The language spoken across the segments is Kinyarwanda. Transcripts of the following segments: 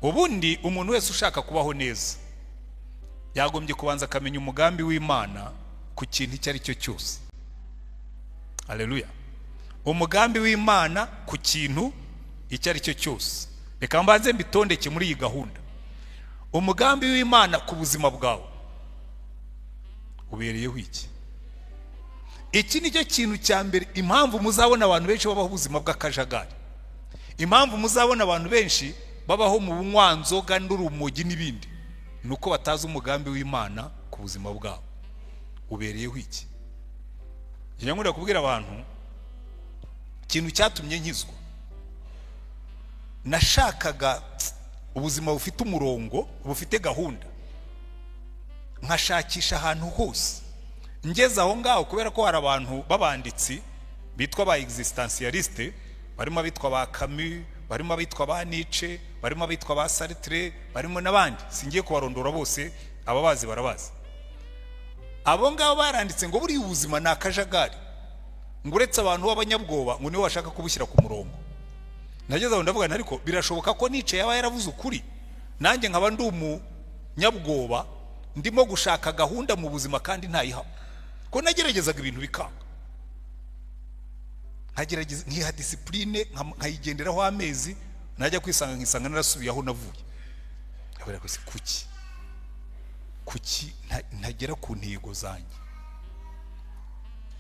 ubundi umuntu wese ushaka kubaho neza yagombye kubanza akamenya umugambi w'Imana ku kintu icyo ari cyo cyose. Haleluya. Umugambi w'Imana ku kintu icyo ari cyo cyose. Reka mbanze mbitondeke muri iyi gahunda. Umugambi w'Imana ku buzima bwawe ubereyeho iki? Iki ni cyo kintu cya mbere, impamvu muzabona abantu benshi babaho ubuzima bw'akajagari, impamvu muzabona abantu benshi babaho mu bunywanzoga n'urumogi n'ibindi, nuko batazi umugambi w'Imana ku buzima bwabo ubereyeho iki. Njya nkunda kubwira abantu ikintu cyatumye nkizwa. Nashakaga ubuzima bufite umurongo, bufite gahunda, nkashakisha ahantu hose. Ngeze aho ngaho kubera ko hari abantu babanditsi bitwa ba existentialiste, barimo abitwa ba Camus, barimo abitwa ba Nietzsche, barimo abitwa ba Sartre, barimo n'abandi singiye kubarondora bose, ababazi barabazi. Abo ngabo baranditse ngo buri ubuzima ni akajagari, ngo uretse abantu b'abanyabwoba ngo niwe washaka kubushyira ku murongo. Nageze aho ndavuga ariko birashoboka ko Nietzsche yaba yaravuze ukuri, nanjye nkaba ndi umunyabwoba ndimo gushaka gahunda mu buzima kandi ntayiha. Ko nageragezaga ibintu bikanga, nkagerageza nkiha discipline nkayigenderaho amezi, najya kwisanga nkisanga narasubiye aho navuye. Abera ko kuki ntagera ku ntego zanjye.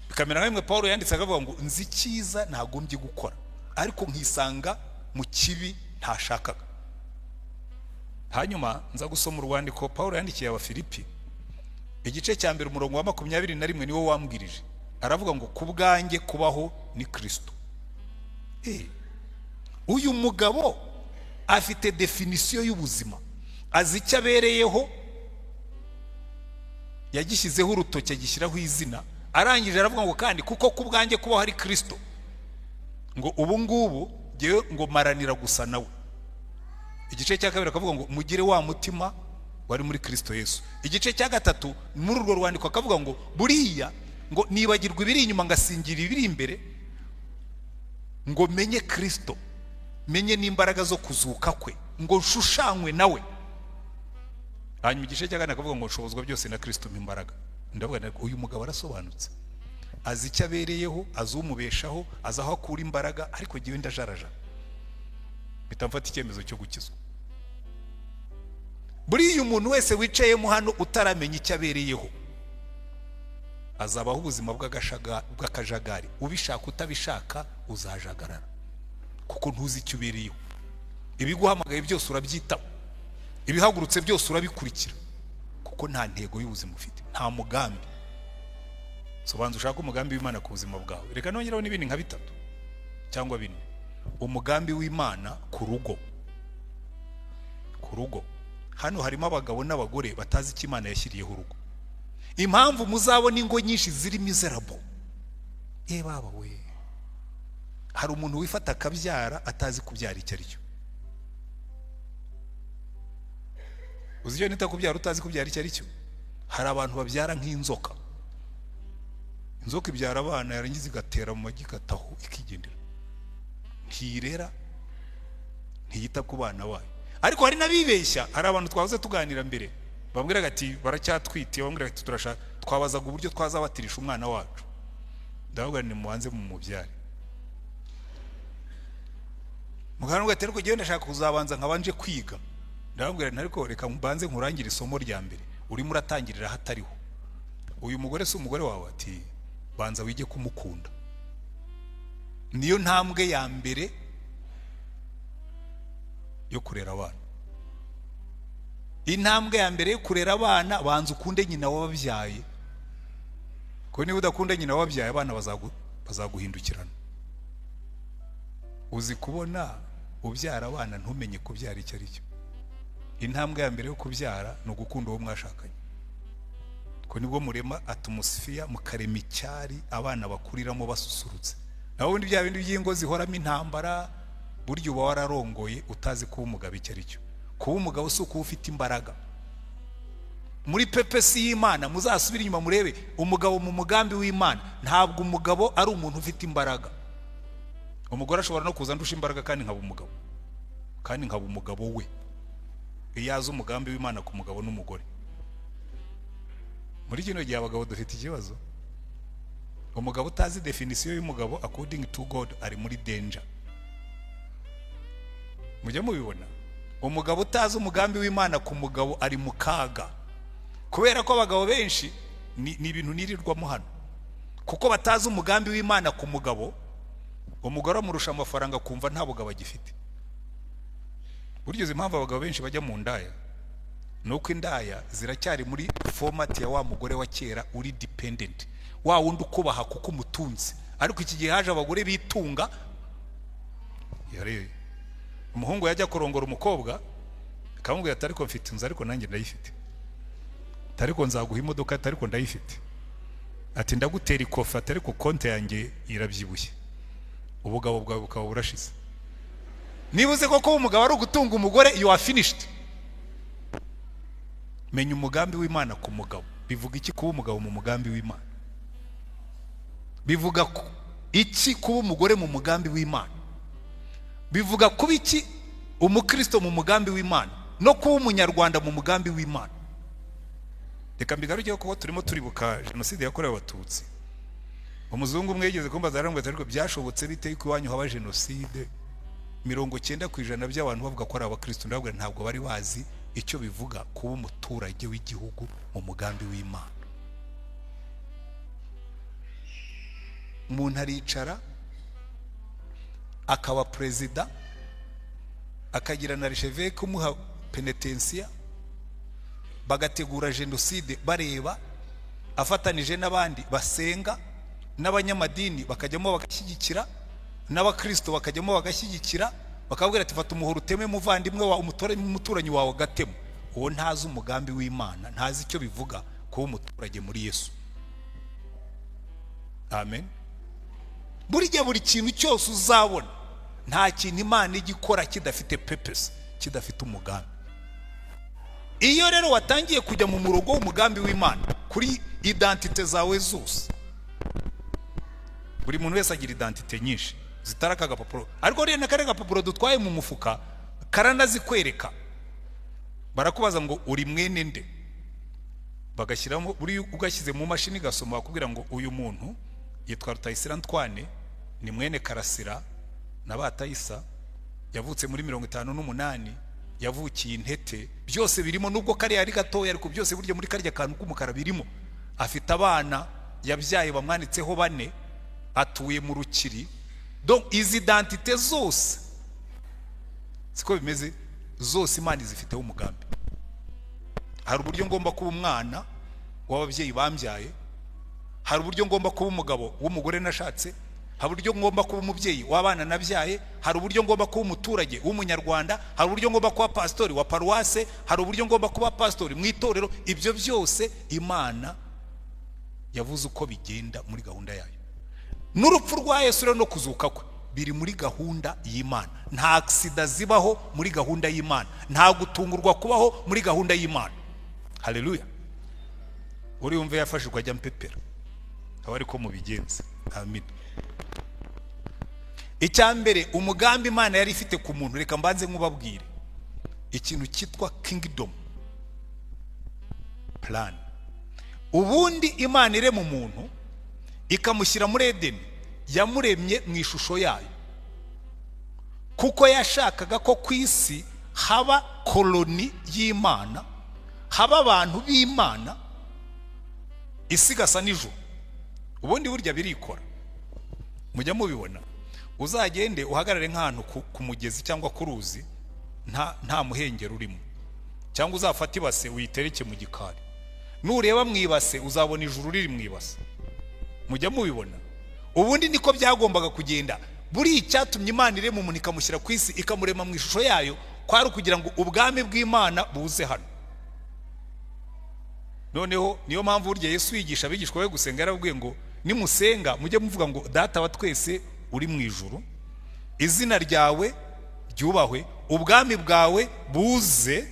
Bikamera nkamwe Paulo yanditse akavuga ngo nzi cyiza ntagombye gukora, ariko nkisanga mu kibi ntashakaga. Hanyuma nza gusoma urwandiko Paulo yandikiye Abafilipi, igice cya mbere umurongo wa 21 niwo wambwirije. Aravuga ngo kubwanjye kubaho ni Kristo. Uyu mugabo afite definition y'ubuzima, azi icyo abereyeho, yagishyizeho urutoke agishyiraho izina. Arangije aravuga ngo kandi kuko kubwanjye kubaho ari Kristo, ngo ubu ngubu ngewe ngo maranira gusa nawe. Igice cya kabiri akavuga ngo mugire wa mutima wari muri Kristo Yesu. Igice cya gatatu muri urwo rwandiko akavuga ngo buriya ngo nibagirwa ibiri inyuma ngasingira ibiri imbere, ngo menye Kristo, menye n'imbaraga zo kuzuka kwe, ngo nshushanywe nawe. Hanyuma igice cya gatatu akavuga ngo nshobozwa byose na Kristo m'imbaraga. Ndavuga uyu mugabo arasobanutse, azi icyo abereyeho, azi umubeshaho, azi aho akura imbaraga, ariko giwe ndajaraja bitamfata icyemezo cyo gukizwa. Buriya umuntu wese wicayemo hano utaramenya icyo abereyeho azabaho ubuzima bw'akajagari. Ubishaka utabishaka uzajagarara, kuko ntuzi icyo ubereyeho. Ibiguhamagaye byose urabyitaba, ibihagurutse byose urabikurikira, kuko nta ntego y'ubuzima ufite, nta mugambi. Sobanza ushaka umugambi w'Imana ku buzima bwawe. Reka nongeraho n'ibindi nka 3 cyangwa 4. Umugambi w'Imana ku rugo. Ku rugo hano harimo abagabo n'abagore batazi icyo Imana yashyiriyeho urugo. Impamvu muzabona ingo nyinshi ziri miserable, baba we, hari umuntu wifata akabyara atazi kubyara icyo ari cyo. Uzi icyo nita kubyara utazi kubyara icyo ari cyo? Hari abantu babyara nk'inzoka. Inzoka ibyara abana yarangiza igatera mu magi igataho ikigendera, ntirera, ntiyita ku bana bayo. Ariko hari nabibeshya. Hari abantu twahoze tuganira mbere bambwiraga ati baracyatwite, bambwiraga ati turashaka, twabazaga uburyo twazabatirisha umwana wacu. Ndavuga ni mubanze mu mubyare. Muganga ngo atereko giye ndashaka kuzabanza nkabanje kwiga. Ndababwira ariko reka mbanze nkurangira isomo rya mbere, urimo uratangirira hatariho. Uyu mugore si umugore wawe, ati banza wige kumukunda. Niyo ntambwe ya mbere yo kurera abana. Intambwe ya mbere yo kurera abana, banza ukunde nyina wababyaye. Ko niba udakunda nyina wababyaye abana bazaguhindukirana. Uzi kubona ubyara abana ntumenye kubyara icyo ari cyo. Intambwe ya mbere yo kubyara ni ugukunda uwo mwashakanye. Ko nibwo murema atmosphere, mukarema icyari abana bakuriramo basusurutse. Naho ubundi bya bindi by'ingo zihoramo intambara, buryo uba wararongoye utazi kuba umugabo icyo ari cyo. Kuba umugabo si uko ufite imbaraga. Muri PPC y'Imana muzasubira inyuma murebe umugabo mu mugambi w'Imana. Ntabwo umugabo ari umuntu ufite imbaraga. Umugore ashobora no kuza ndusha imbaraga kandi nkaba umugabo, kandi nkaba umugabo we. iyo azi umugambi w'Imana ku mugabo n'umugore. Muri kino gihe abagabo dufite ikibazo, umugabo utazi definition y'umugabo according to God ari muri danger. Mujya mubibona, umugabo utazi umugambi w'Imana ku mugabo ari mu kaga, kubera ko abagabo benshi ni ibintu nirirwamo hano, kuko batazi umugambi w'Imana ku mugabo. Umugore amurusha amafaranga kumva nta bugabo agifite. Buryo impamvu abagabo benshi bajya mu ndaya, nuko indaya ziracyari muri format ya wa mugore wa kera uri dependent, wa wundi ukubaha kuko umutunzi. Ariko iki gihe haje abagore bitunga. Yare umuhungu yajya kurongora umukobwa akamubwira ati ariko mfite inzu ariko nanjye ndayifite, ariko nzaguha imodoka ariko ndayifite, ati ndagutera ikofi ariko konte yanjye irabyibushye. Ubugabo bwawe bukaba burashize. Nibuze koko umugabo ari ugutunga umugore, you are finished. Menya umugambi w'Imana ku mugabo. Bivuga iki kuba umugabo mu mugambi w'Imana? Bivuga iki kuba umugore mu mugambi w'Imana? Bivuga kuba iki umukristo mu mugambi w'Imana no kuba umunyarwanda mu mugambi w'Imana? Reka mbigaruke ko turimo turibuka jenoside yakorewe Abatutsi. Umuzungu umwe yigeze kumbaza arambwira ariko byashobotse bite ko iwanyu haba jenoside 90% by'abantu bavuga ko ari abakristo? Ndabwira ntabwo bari bazi icyo bivuga kuba umuturage w'igihugu mu mugambi w'Imana. Umuntu aricara akaba president, akagira na archevêque umuha penitensia, bagategura jenoside bareba, afatanije n'abandi basenga, n'abanyamadini bakajyamo bagashyigikira, n'abakristo bakajyamo bagashyigikira, bakabwira ati fata umuhoro uteme muvandimwe wa umuturanyi wawe gatemo. Uwo ntazi umugambi w'Imana, ntazi icyo bivuga kuba umuturage muri Yesu. Amen. Buri kintu cyose uzabona, nta kintu Imana igikora kidafite purpose, kidafite umugambi. Iyo rero watangiye kujya mu murongo w'umugambi w'Imana kuri identite zawe zose, buri muntu wese agira identite nyinshi zitaraka agapapuro, ariko rero nakare agapapuro dutwaye mu mufuka karanazikwereka. Barakubaza ngo uri mwene nde, bagashyiramo buri ugashyize mu mashini gasoma bakubwira ngo uyu muntu yitwa Rutayisire Antoine, ni mwene Karasira na Batayisa, yavutse muri 58, yavukiye Intete. Byose birimo, nubwo kari ari gatoya ariko byose buryo muri karya kantu k'umukara birimo. Afite abana yabyaye bamwanitseho 4, atuye mu Rukiri. Donc izi identite zose siko bimeze, zose Imana zifiteho umugambi. Hari uburyo ngomba kuba umwana w'ababyeyi bambyaye, hari uburyo ngomba kuba umugabo w'umugore nashatse, hari uburyo ngomba kuba umubyeyi w'abana nabyaye, hari uburyo ngomba kuba umuturage w'umunyarwanda, hari uburyo ngomba kuba pastori wa paruwase, hari uburyo ngomba kuba pastori mu itorero. Ibyo byose Imana yavuze uko bigenda muri gahunda yayo. N'urupfu rwa Yesu rero no kuzuka kwe biri muri gahunda y'Imana. Nta accident zibaho muri gahunda y'Imana, nta gutungurwa kubaho muri gahunda y'Imana. Haleluya. Uri umve yafashirwa ajya mpepera, aba ariko mubigenza. Amen. Icyambere umugambi Imana yari ifite ku muntu, reka mbanze nkubabwire ikintu cyitwa kingdom plan. Ubundi Imana ire mu muntu ikamushyira muri Edeni, yamuremye mu ishusho yayo, kuko yashakaga ko ku isi haba koloni y'Imana, haba abantu b'Imana, isi gasa n'ijuru. Ubundi burya birikora, mujya mubibona. Uzagende uhagarare nk'ahantu ku mugezi cyangwa ku ruzi, nta muhengero urimo, cyangwa uzafata ibase uyitereke mu gikari, nureba mu ibase uzabona ijuru riri mu ibase. Mujya mubibona. Ubundi niko byagombaga kugenda. Buri icyatumye Imana irema umuntu ikamushyira ku isi ikamurema mu ishusho yayo, kwari kugira ngo ubwami bw'Imana buze hano. Noneho niyo mpamvu burya Yesu yigisha abigishwa be gusenga, yarabwiye ngo nimusenga mujye muvuga ngo Data wa twese uri mu ijuru, izina ryawe ryubahwe, ubwami bwawe buze,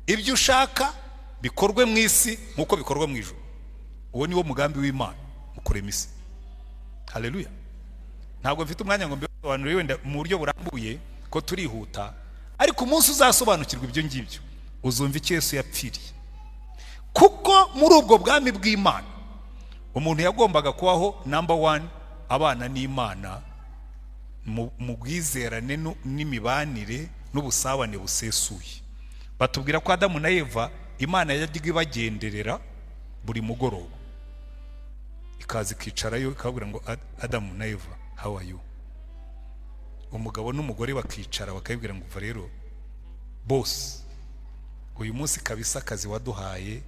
ibyo ushaka bikorwe mu isi nkuko bikorwa mu ijuru. Uwo niwo mugambi w'Imana mukurema isi. Haleluya. Ntabwo mfite umwanya ngo mbisobanure wenda mu buryo burambuye ko turihuta, ariko umunsi uzasobanukirwa ibyo ngibyo uzumva icyo Yesu yapfiriye. Kuko muri ubwo bwami bw'Imana umuntu yagombaga kubaho number 1 abana n'Imana mu bwizerane n'imibanire n'ubusabane busesuye. Batubwira ko Adamu na Eva Imana yajyaga ibagenderera buri mugoroba, ikaza ikicarayo ikabwira ngo Adamu na Eva, how are you? Umugabo n'umugore bakicara bakabwira ngo uva rero boss, uyu munsi kabisa akazi waduhaye,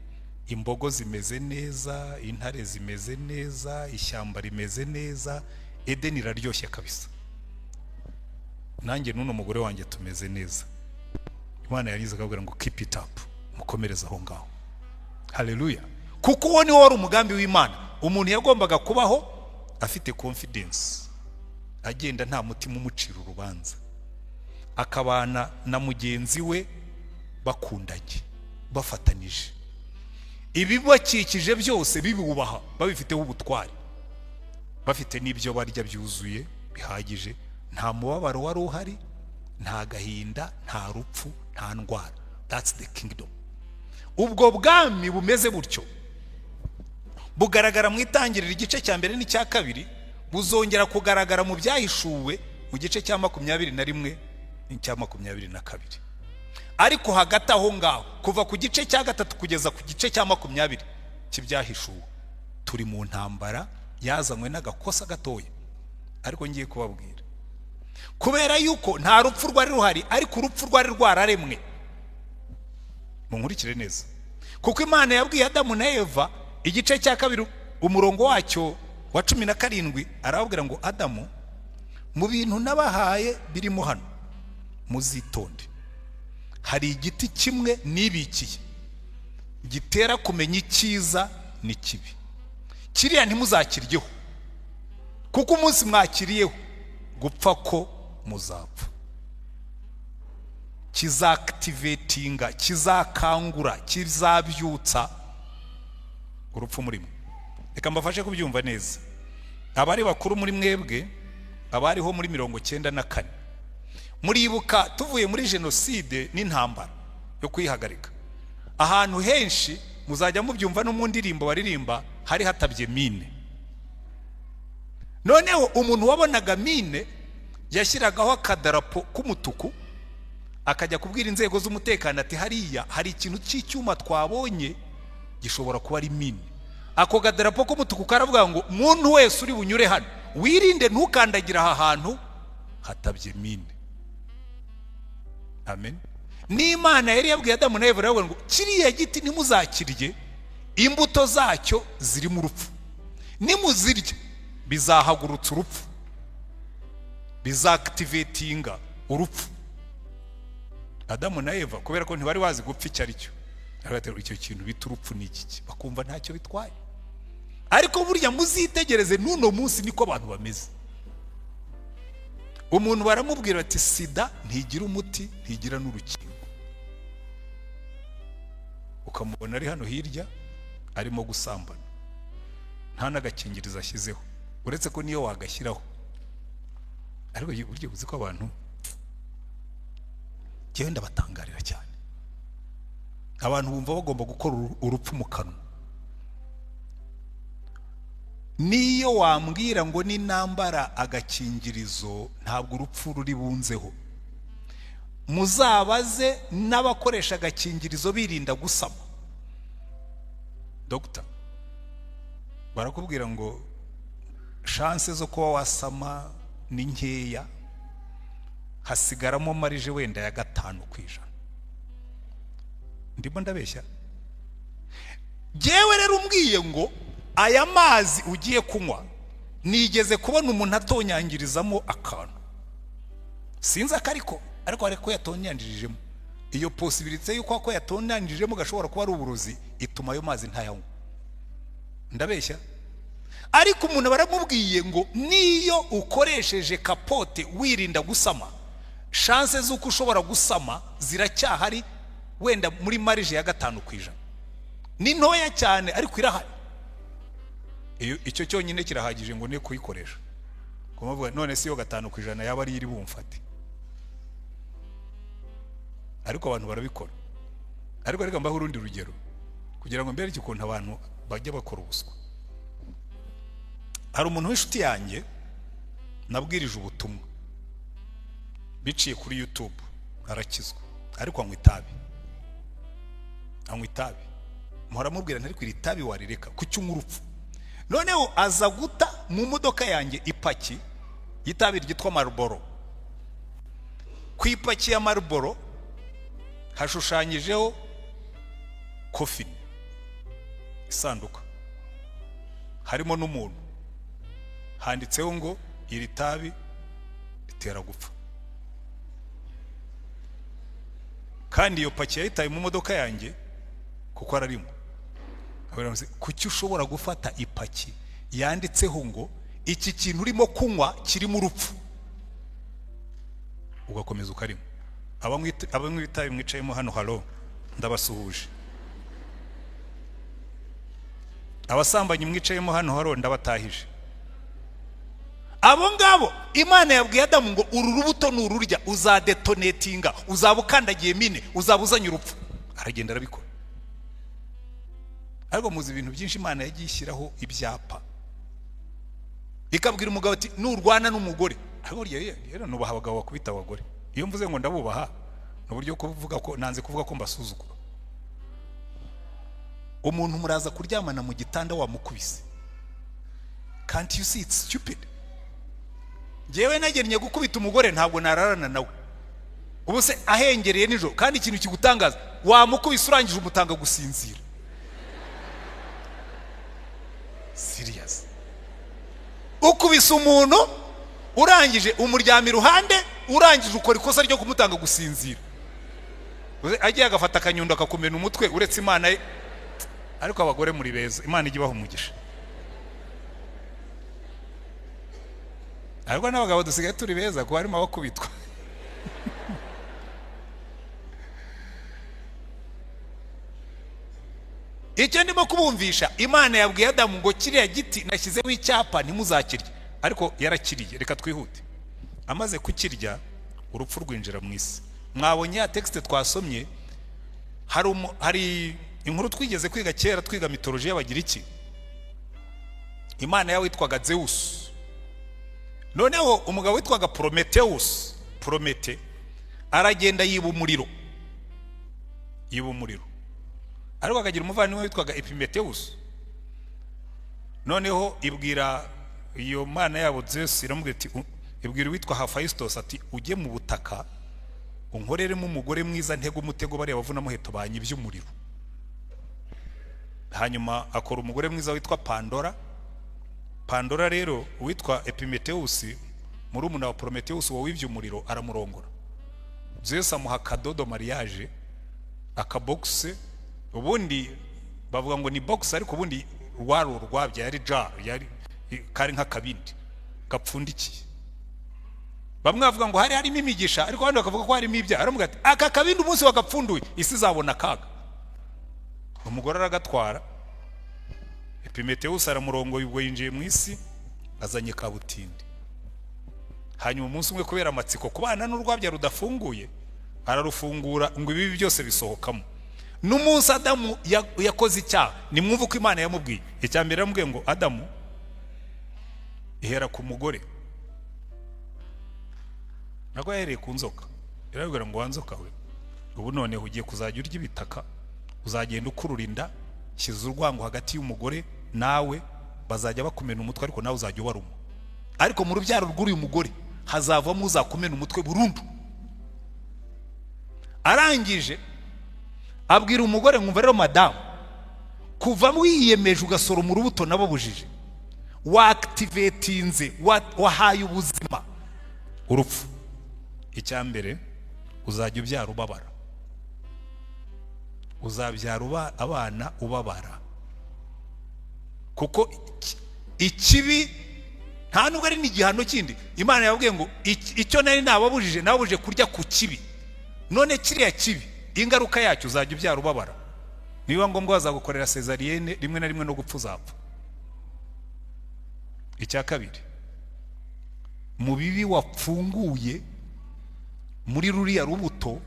imbogo zimeze neza, intare zimeze neza, ishyamba rimeze neza, Edeni iraryoshye kabisa, nanjye n'uno mugore wanjye tumeze neza. Imana yarize akabwira ngo keep it up, mukomereza aho ngaho. Haleluya. Kuko uwo ni wari umugambi w'Imana. Umuntu yagombaga kubaho afite confidence, agenda nta mutima umucira urubanza, akabana na mugenzi we bakundanye, bafatanije, ibibakikije byose bibubaha, babifiteho ubutwari, bafite n'ibyo barya byuzuye bihagije, nta mubabaro wari uhari, nta gahinda, nta rupfu, nta ndwara. That's the kingdom. Ubwo bwami bumeze butyo bugaragara mu itangiriro igice cya mbere n'icya kabiri, buzongera kugaragara mu byahishuwe mu gice cya 21 n'icya 22. Ariko hagati aho ngaho kuva ku gice cya 3 kugeza ku gice cya 20 cy'ibyahishuwe turi mu ntambara yazanywe n'agakosa gatoya. Ariko ngiye kubabwira, kubera yuko nta rupfu rwari ruhari, ariko urupfu rwari rwararemwe. Munkurikire neza, kuko Imana yabwiye Adamu na Eva igice cya 2 umurongo wacyo wa 17, arababwira ngo Adamu, mu bintu nabahaye birimo hano muzitonde, hari igiti kimwe nibikiye gitera kumenya icyiza n'ikibi, kiriya ntimuzakiryeho, kuko umunsi mwakiriyeho gupfa ko muzapfa. Kizaactivatinga, kizakangura, kizabyutsa urupfu muri mwe. Reka mbafashe kubyumva neza. Abari bakuru muri mwebwe, abariho muri 94, muribuka tuvuye muri jenoside n'intambara yo kwihagarika, ahantu henshi muzajya mubyumva no mu ndirimbo baririmba hari hatabye mine. Noneho umuntu wabonaga mine yashyiragaho akadarapo k'umutuku, akajya kubwira inzego z'umutekano ati hariya hari ikintu cy'icyuma twabonye gishobora kuba ari mine. Ako kadarapo k'umutuku karavuga ngo muntu wese uri bunyure hano wirinde ntukandagira aha hantu hatabye mine. Amen. N'Imana yari yabwiye Adamu na Eva ngo kiriya giti ntimuzakirye, imbuto zacyo ziri mu rupfu, nimuzirye bizahagurutsa urupfu, bizaactivatinga urupfu. Adamu na Eva kubera ko ntibari bazi gupfa icyo ari cyo, arabatera icyo kintu bita urupfu ni iki, bakumva ntacyo bitwaye. Ariko burya muzitegereze n'uno munsi niko abantu bameze. Umuntu baramubwira ati sida ntigira umuti, ntigira n'urukingo, ukamubona ari hano hirya arimo gusambana, nta n'agakingirizo ashyizeho, uretse ko niyo wagashyiraho. Ariko burya uzi ko abantu genda batangarira cyane, abantu bumva bagomba gukora urupfu mu kanwa. Niyo wambwira ngo ni nambara agakingirizo ntabwo urupfu ruri bunzeho. Muzabaze n'abakoresha agakingirizo birinda gusama. Doctor barakubwira ngo chance zo kuba wasama ni nkeya, hasigaramo marije wenda ya 5%. Ndimo ndabeshya? Jewe rero umbwiye ngo aya mazi ugiye kunywa, nigeze kubona umuntu atonyangirizamo akantu, sinzi akariko, ariko yatonyangirijemo. Iyo possibility yuko ko yatonyangirijemo gashobora kuba ari uburozi, ituma ayo mazi ntayanywa. Ndabeshya? Ariko umuntu baramubwiye ngo niyo ukoresheje kapote wirinda gusama, chance z'uko ushobora gusama ziracyahari, wenda muri marije ya 5%. Ni ntoya cyane ariko irahari. Icyo cyonyine kirahagije ngo ne kuyikoresha. Kumavuga none si yo 5% yaba ari iri bumfate. Ariko abantu barabikora. ariko reka mbaho urundi rugero kugira ngo mbereke ukuntu abantu bajya bakora ubuswa. Hari umuntu w'inshuti yanjye nabwirije ubutumwa biciye kuri YouTube, arakizwa ariko anywa itabi. Mpora mubwira ntari kwira itabi warireka kuki unywa urupfu. Noneho aza guta mu modoka yanjye ipaki y'itabi ryitwa Marlboro. Ku ipaki ya Marlboro hashushanyijeho coffin, isanduka, harimo n'umuntu, handitseho ngo iri tabi ritera gupfa. Kandi iyo paki yayitaye mu modoka yanjye kuko ararimo. Kuki ushobora gufata ipaki yanditseho ngo iki kintu urimo kunywa kirimo urupfu ugakomeza ukarimo? Abanywi bitabi mwicayemo hano, halo, ndabasuhuje. Abasambanyi mwicayemo hano, halo, ndabatahije. Abo ngabo Imana yabwiye Adamu ngo uru rubuto nururya uzadetonatinga, uzabukandagiye mine, uzabuzanya urupfu. Aragenda arabikora. Ariko muzi ibintu byinshi Imana yagiye ishyiraho ibyapa, ikabwira umugabo ati nurwana n'umugore. Ariko rero nubaha abagabo bakubita abagore. Iyo mvuze ngo ndabubaha n'uburyo kuvuga ko nanze kuvuga ko mbasuzugura. Umuntu muraza kuryamana mu gitanda wamukubise. Can't you see it's stupid? Jewe nagennye gukubita umugore ntabwo nararana nawe. Ubu se ahengereye nijoro kandi ikintu kigutangaza wamukubise urangije umutanga gusinzira. Serious. Ukubise umuntu urangije umuryamira iruhande, urangije ukora ikosa ryo kumutanga gusinzira. Agiye agafata akanyundo akakumena umutwe uretse Imana. Ariko abagore muri beza, Imana ijye ibaha umugisha. Ariko n'abagabo dusigaye turi beza kuko harimo abakubitwa. Icyo ndimo kubumvisha, Imana yabwiye Adamu ngo kiriya giti nashyizeho icyapa ntimuzakirye, ariko yarakiriye. Reka twihute. Amaze kukirya urupfu rwinjira mu isi. Mwabonye ya texte twasomye, hari inkuru twigeze kwiga kera twiga mitology y'Abagiriki. Imana yawe yitwaga Zeus. Noneho umugabo witwaga Promete aragenda yiba umuriro. Ariko akagira umuvandimwe witwaga Epimetheus. Noneho ibwira iyo mana yabo Zeus, iramubwira ati ibwira witwa Hephaistos ati ujye mu butaka unkoreremo umugore mwiza ntego umutego bari abavuna muheto banyibye umuriro. Hanyuma akora umugore mwiza witwa Pandora rero witwa Epimetheus murumuna wa Prometheus wawivye umuriro aramurongora. Zeus amuha kadodo mariage, akaboxe. Ubundi bavuga ngo ni box ariko ubundi rwaro rwabya yari jar, yari kari nka kabindi gapfundikiye. Bamwe bavuga ngo hari harimo imigisha, ariko abandi bakavuga ko harimo ibyaha. Aramuga ati aka kabindi umunsi wakapfunduye isi zabona kaga. Umugore aragatwara. Epimetheus aramurongoye ubwo yinjiye mu isi, azanye kabutindi. Hanyuma umunsi umwe kubera amatsiko kubana n'urwabya rudafunguye, ararufungura ngo ibi byose bisohokamo. N'umunsi Adamu yakoze icyaha, nimwumva uko Imana yamubwiye. Icyambere yamubwiye ngo Adamu ihera ku mugore. Nako yahereye ku nzoka. Irabwira ngo wanzoka we, ubu none ugiye kuzajya urya ibitaka, uzagenda ukururinda, shyize urwango hagati y'umugore nawe, bazajya bakumena umutwe ariko nawe uzajya ubaruma. Ariko mu rubyaro rw'uyu mugore hazavamo uzakumena umutwe burundu. Arangije abwira umugore ngo rero madamu, kuva wiyemeje ugasoroma urubuto nabo bujije, waactivatinze, wahaye ubuzima urupfu. Icyambere uzajya ubyara ubabara, uzabyara abana ubabara, kuko ikibi nta nubwo ari n'igihano kindi. Imana yabwiye ngo icyo nari nababujije kurya ku kibi, none kiriya kibi ingaruka yacyo uzajya ubyara ubabara. Niba ngombwa bazagukorera cesarienne rimwe na rimwe no gupfa uzapfa. Icya kabiri, mu bibi wapfunguye muri ruriya rubuto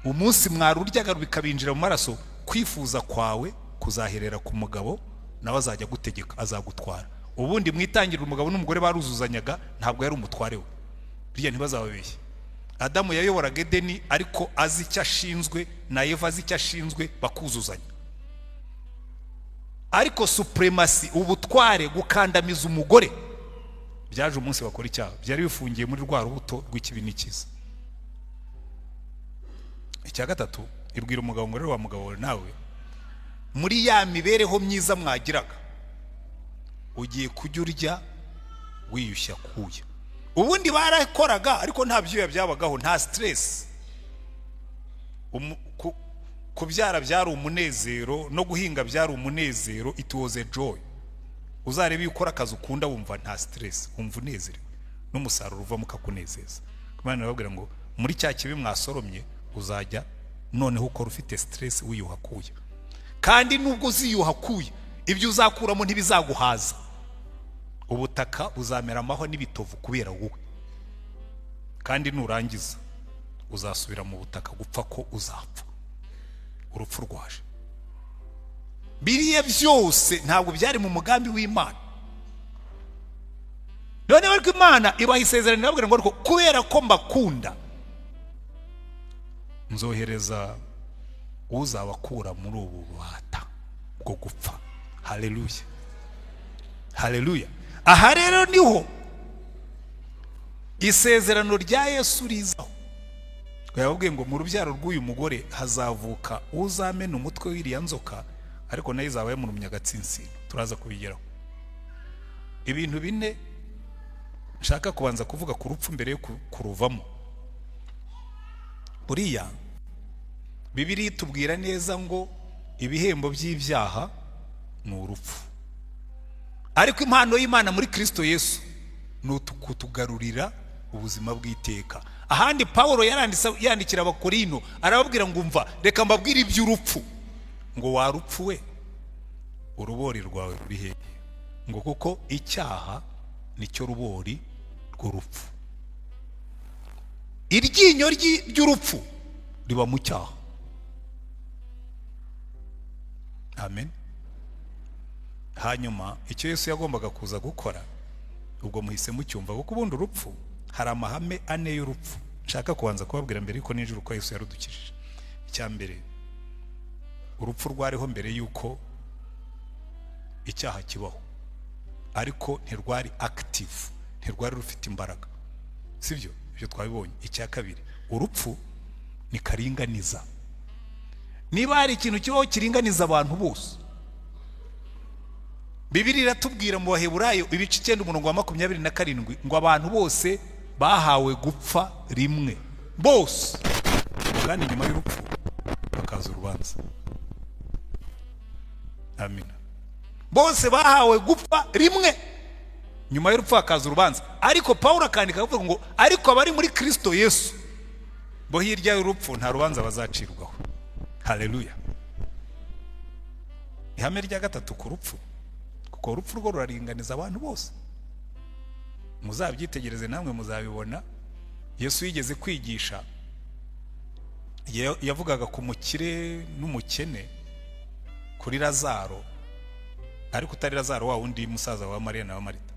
umunsi mwaruryaga bikabinjira mu maraso, kwifuza kwawe kuzaherera ku mugabo, nawe azajya gutegeka, azagutwara. Ubundi mwitangirira umugabo n'umugore baruzuzanyaga, ntabwo yari umutware we. Biriya ntibazababeshye. Adamu yayoboraga Edeni ariko azi icyo ashinzwe, na Eva azi icyo ashinzwe, bakuzuzanya. Ariko supremacy, ubutware, gukandamiza umugore, byaje umunsi bakora icyaha. Byari bifungiye muri rwa rubuto rw'ikibi n'ikiza. Icya gatatu, ibwira umugabo ngo rero wa mugabo nawe, muri ya mibereho myiza mwagiraga, ugiye kujya urya wiyushya kuya. Ubundi barakoraga ariko nta byuya byabagaho, nta stress. Kubyara byari umunezero, no guhinga byari umunezero. It was a joy. Uzarebe ukora akazi ukunda wumva nta stress, wumva unezerewe, n'umusaruro uva mukakunezeza. Imana irababwira ngo muri cya kibi mwasoromye uzajya noneho ukora ufite stress wiyuhakuye. Kandi nubwo uziyuhakuye, ibyo uzakuramo ntibizaguhaza. Ubutaka buzamera amaho n'ibitovu kubera wowe. Kandi nurangiza uzasubira mu butaka gupfa ko uzapfa. Urupfu rwaje. Biriya byose ntabwo byari mu mugambi w'Imana. Noneho ariko Imana ibaha isezerano irababwira ngo kubera ko mbakunda, nzohereza uzabakura muri ubu bubata bwo gupfa. Haleluya, haleluya. Aha rero niho isezerano rya Yesu rizaho. Yababwiye ngo mu rubyaro rw'uyu mugore hazavuka uzamena umutwe w'iriya nzoka, ariko nayo izaba yamurumya agatsinsino. Turaza kubigeraho. Ibintu bine nshaka kubanza kuvuga ku rupfu mbere yo kuruvamo. Buriya Bibiliya itubwira neza ngo ibihembo by'ibyaha ni urupfu, ariko impano y'Imana muri Kristo Yesu ni ukutugarurira ubuzima bw'iteka. Ahandi Paulo yandikira Abakorino arababwira ngo umva, reka mbabwire iby'urupfu. Ngo warupfu we, urubori rwawe ruri hehe? Ngo kuko icyaha nicyo rubori rw'urupfu. Iryinyo ry'urupfu riba mu cyaha. Amen. Hanyuma icyo Yesu yagombaga kuza gukora, ubwo muhise mucyumva, kuko ubundi urupfu hari amahame ane y'urupfu nshaka kubanza kubabwira mbere yuko nijuru ko Yesu yarudukijije. Icya mbere, urupfu rwariho mbere yuko icyaha kibaho, ariko ntirwari active, ntirwari rufite imbaraga, sibyo? Ibyo twabibonye. Icya kabiri, urupfu ni karinganiza. Niba hari ikintu kibaho kiringaniza abantu bose, Bibiliya iratubwira mu Baheburayo ibice 9:27 ngo abantu bose bahawe gupfa rimwe, bose. Kandi nyuma y'urupfu bakaza urubanza. Amina. Bose bahawe gupfa rimwe, nyuma y'urupfu hakaza urubanza. Ariko Paulo akandika avuga ngo ariko abari muri Kristo Yesu bo hirya y'urupfu nta rubanza bazacirwaho. Haleluya. Ihame rya gatatu ku rupfu, kuko urupfu rwo ruraringaniza abantu bose. Muzabyitegereze namwe muzabibona. Yesu yigeze kwigisha, yavugaga ku mukire n'umukene, kuri Lazaro, ariko utari Lazaro wa wundi musaza wa Mariya na wa Marita,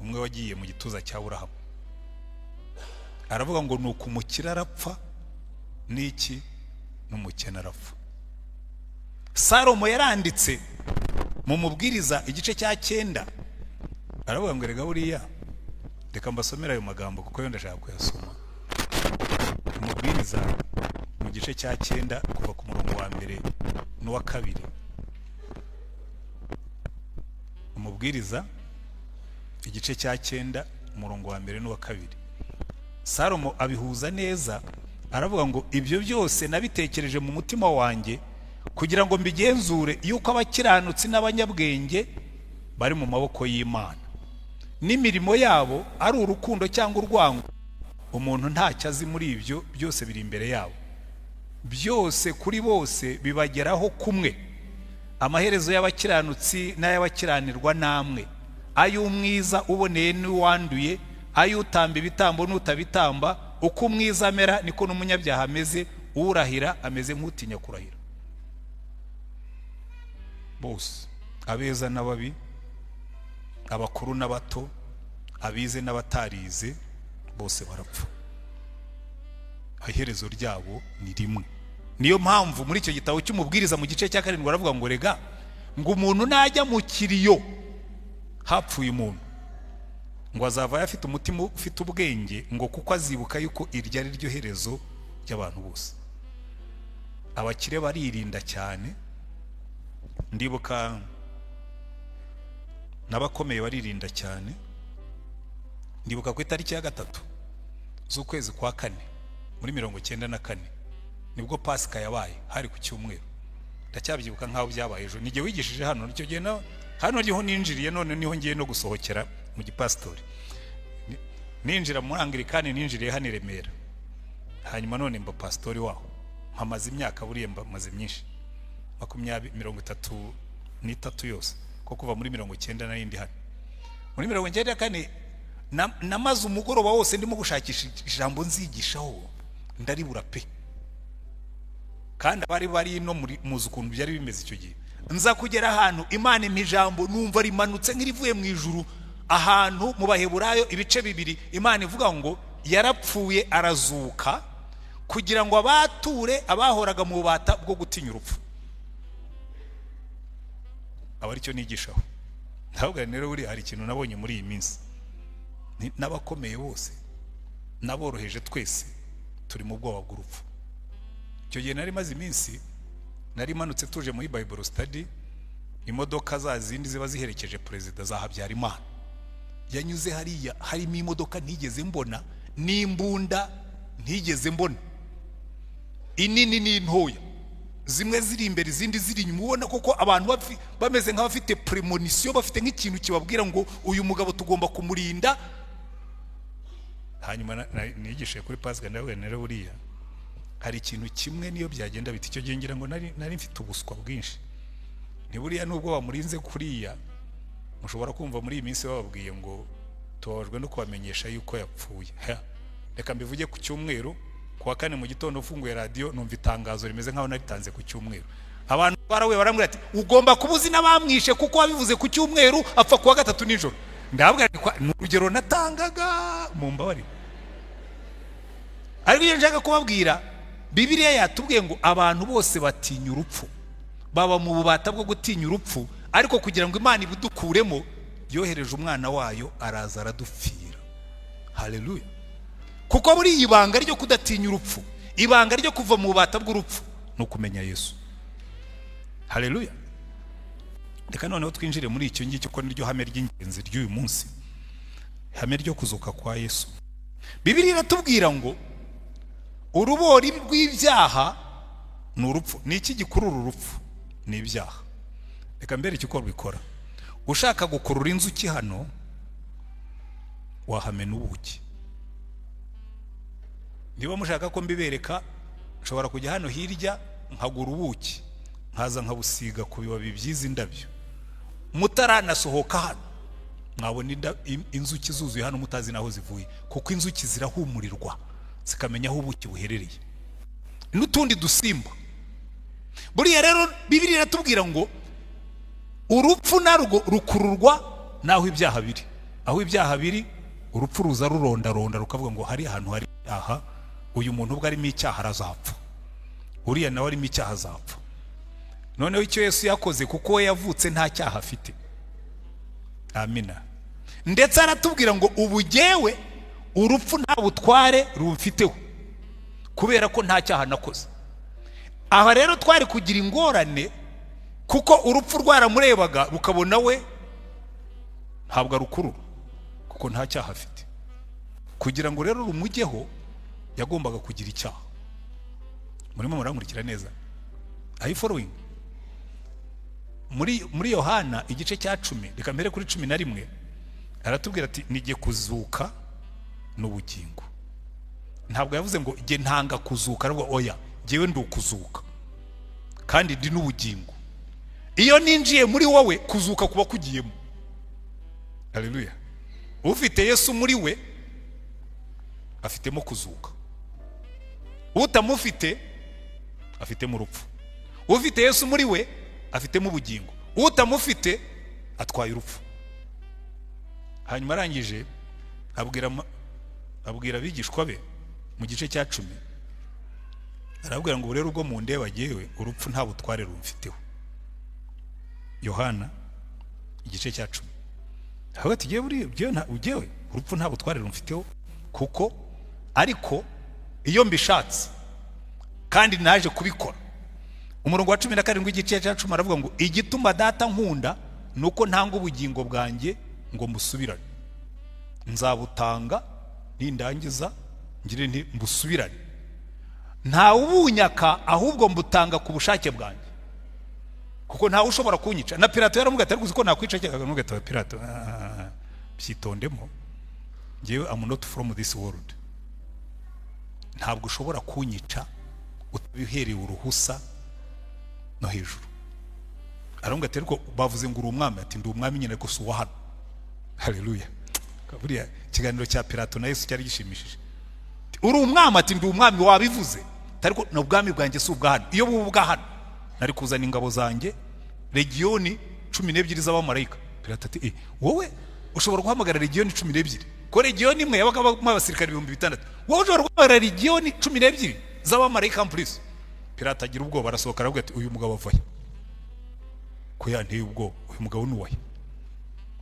umwe wagiye mu gituza cya Aburahamu. Aravuga ngo nuko umukire arapfa n'iki n'umukene arapfa. Salomo yaranditse mu Mubwiriza igice cya 9, aravuga ngo rega buriya, reka mbasomera ayo magambo kuko yo ndashaka kuyasoma. Mubwiriza mu gice cya 9 kuva ku murongo wa mbere n'uwa kabiri. Mubwiriza igice cya 9 umurongo wa mbere n'uwa kabiri. Salomo abihuza neza, aravuga ngo ibyo byose nabitekereje mu mutima wanjye kugira ngo mbigenzure yuko abakiranutsi n'abanyabwenge bari mu maboko y'Imana, n'imirimo yabo ari urukundo cyangwa urwango, umuntu ntacyo azi muri ibyo byose biri imbere yabo. Byose kuri bose bibageraho kumwe. Amaherezo y'abakiranutsi n'ay'abakiranirwa namwe, ay'umwiza uboneye n'uwanduye, ay'utamba ibitambo n'utabitamba. Uko umwiza amera niko n'umunyabyaha ameze, urahira ameze nk'utinya kurahira. Bose abeza n'ababi, abakuru n'abato, abize n'abatarize, bose barapfa. Iherezo ryabo ni rimwe. Niyo mpamvu muri icyo gitabo cy'umubwiriza mu gice cya 7 baravuga ngo rega ngo umuntu najya mu kiriyo hapfuye umuntu ngo azava yafite umutima ufite ubwenge, ngo kuko azibuka yuko iryo ari ryo herezo ry'abantu bose. Abakire baririnda cyane, ndibuka n'abakomeye baririnda cyane. Ndibuka ku itariki ya 3 z'ukwezi kwa 4 muri 1994 nibwo Pasika yabaye, hari ku cyumweru. Ndacyabyibuka nkaho byabaye ejo. Nige wigishije hano nicyo gihe hano niho ninjiriye, none niho ngiye no gusohokera mu gipastori. Ninjira mu Anglikani, ninjiriye hano i Remera, hanyuma none mba pastori waho. Mpamaze imyaka buriye maze myinshi 33 yose, ko kuva muri 19 narindi hano. Muri 1994 namaze umugoroba wose ndimo gushakisha ijambo nzigishaho, ndaribura pe. Kandi bari no muzi ukuntu byari bimeze icyo gihe. Nza kugera ahantu Imana impa ijambo, numva rimanutse nk'irivuye mu ijuru, ahantu mu Baheburayo ibice 2 Imana ivuga ngo yarapfuye arazuka kugira ngo abature abahoraga mu bubata bwo gutinya urupfu. Aba aricyo nigishaho. Ntabwo rero buri hari ikintu nabonye muri iyi minsi, n'abakomeye bose naboroheje twese turi mu bwoba bw'urupfu. Icyo gihe nari maze iminsi nari manutse tuje muri Bible study, imodoka za zindi ziba ziherekeje perezida za Habyarimana yanyuze hariya, harimo imodoka ntigeze mbona, n'imbunda ntigeze mbona, inini n'intoya, zimwe ziri imbere izindi ziri inyuma. Ubona koko abantu bameze nk'abafite premonition, bafite nk'ikintu kibabwira ngo uyu mugabo tugomba kumurinda. Hanyuma nigishe kuri Pasika ndavuga nero buriya hari ikintu kimwe niyo byagenda biti. Icyo gihe ngira ngo nari mfite ubuswa bwinshi. Ni buriya nubwo bamurinze kuriya, mushobora kumva muri iyi minsi bababwiye ngo tubabajwe no kubamenyesha yuko yapfuye. Reka mbivuge ku cyumweru, kuwa 4 mu gitondo ufunguye radio numva itangazo rimeze nkaho naritanze ku cyumweru. Abantu barawe barambwira ati ugomba kubuzi n'abamwishe kuko wabivuze ku cyumweru apfa kuwa 3 nijoro. Ndababwira n'urugero natangaga mu mbabari. Ariko iyo nshaka kubabwira, Bibiliya yatubwiye ngo abantu bose batinya urupfu, baba mu bubata bwo gutinya urupfu, ariko kugira ngo Imana ibudukuremo yohereje umwana wayo araza aradupfira. Haleluya. Kuko buri ibanga ryo kudatinya urupfu, ibanga ryo kuva mu bubata bw'urupfu no kumenya Yesu. Haleluya. Reka noneho twinjire muri icyo ngicyo ko niryo hame ry'ingenzi ry'uyu munsi, hame ryo kuzuka kwa Yesu. Bibiliya iratubwira ngo urubori rw'ibyaha ni urupfu. Ni iki gikurura urupfu? Ni ibyaha. Reka mbere icyo bikora. Ushaka gukurura inzuki hano wahamena ubuki. Niba mushaka ko mbibereka, nshobora kujya hano hirya nkagura ubuki, nkaza nkabusiga ku bibabi by'izi ndabyo. Mutaranasohoka hano mwabona inzuki zuzuye hano mutazi naho zivuye, kuko inzuki zirahumurirwa zikamenya aho ubuki buherereye, n'utundi dusimba. Buriya rero Bibiliya iratubwira ngo urupfu narwo rukururwa naho ibyaha biri. Aho ibyaha biri urupfu ruza rurondaronda rukavuga ngo hari ahantu hari aha, uyu muntu ubwo arimo icyaha arazapfa, uriya nawe arimo icyaha azapfa. Noneho icyo Yesu yakoze, kuko we yavutse nta cyaha afite. Amina. Ndetse aratubwira ngo ubu jyewe urupfu nta butware rumfiteho, kubera ko nta cyaha nakoze. Aha rero twari kugira ingorane, kuko urupfu rwaramurebaga rukabona we ntabwo arukurura, kuko nta cyaha afite. Kugira ngo rero rumujyeho yagombaga kugira icyaha. Murimo murankurikira neza? Are you following? Muri Yohana igice cya 10, reka mbere kuri 11, aratubwira ati nige kuzuka n'ubugingo. Ntabwo yavuze ngo nge ntanga kuzuka, ariko oya, ngewe ndukuzuka kandi ndi n'ubugingo. Iyo ninjiye muri wowe, kuzuka kuba kugiyemo. Haleluya. Ufite Yesu muri we afitemo kuzuka. Utamufite afitemo urupfu. Ufite Yesu muri we afitemo ubugingo, utamufite atwaye urupfu. Hanyuma arangije abwira abigishwa be mu gice cya 10, arabwira ngo rero ubwo mundeba jyewe urupfu nta butware rumfiteho. Yohana igice cya 10 aho ati jyewe urupfu nta butware rumfiteho, kuko ariko iyo mbishatse kandi naje kubikora. Umurongo wa 17 igice cya 10 aravuga ngo igituma data nkunda nuko ntanga ubugingo bwanjye ngo musubirane, nzabutanga nindangiza ngire nti mbusubirane, nta ubunyaka ahubwo mbutanga ku bushake bwanjye, kuko nta ushobora kunyica. Na Pilato yaramubwiye ati uzi ko nakwica cyangwa n'ugataye Pilato, byitondemo ngewe am not from this world, ntabwo ushobora kunyica utabihereye uruhusa no hejuru. Arambwira ati ariko bavuze ngo uri umwami, ati ndi umwami nyine ariko si uwa hano. Haleluya. Buriya ikiganiro cya Pilato na Yesu cyari gishimishije. Uri umwami, ati ndi umwami wabivuze, ariko no bwami bwanjye si ubwa hano. Iyo bubu bwa hano nari kuzana ingabo zanjye legiyoni 12 z'abamarayika. Pilato ati wowe ushobora guhamagara legiyoni 12? Ko legiyoni imwe yabaga abasirikare 6,000, wowe ushobora guhamagara legiyoni 12 z'abamarayika plus? Pilato agira ubwoba, arasohoka aravuga ati uyu mugabo avaye ko yanteye ubwoba, uyu mugabo ni wahe?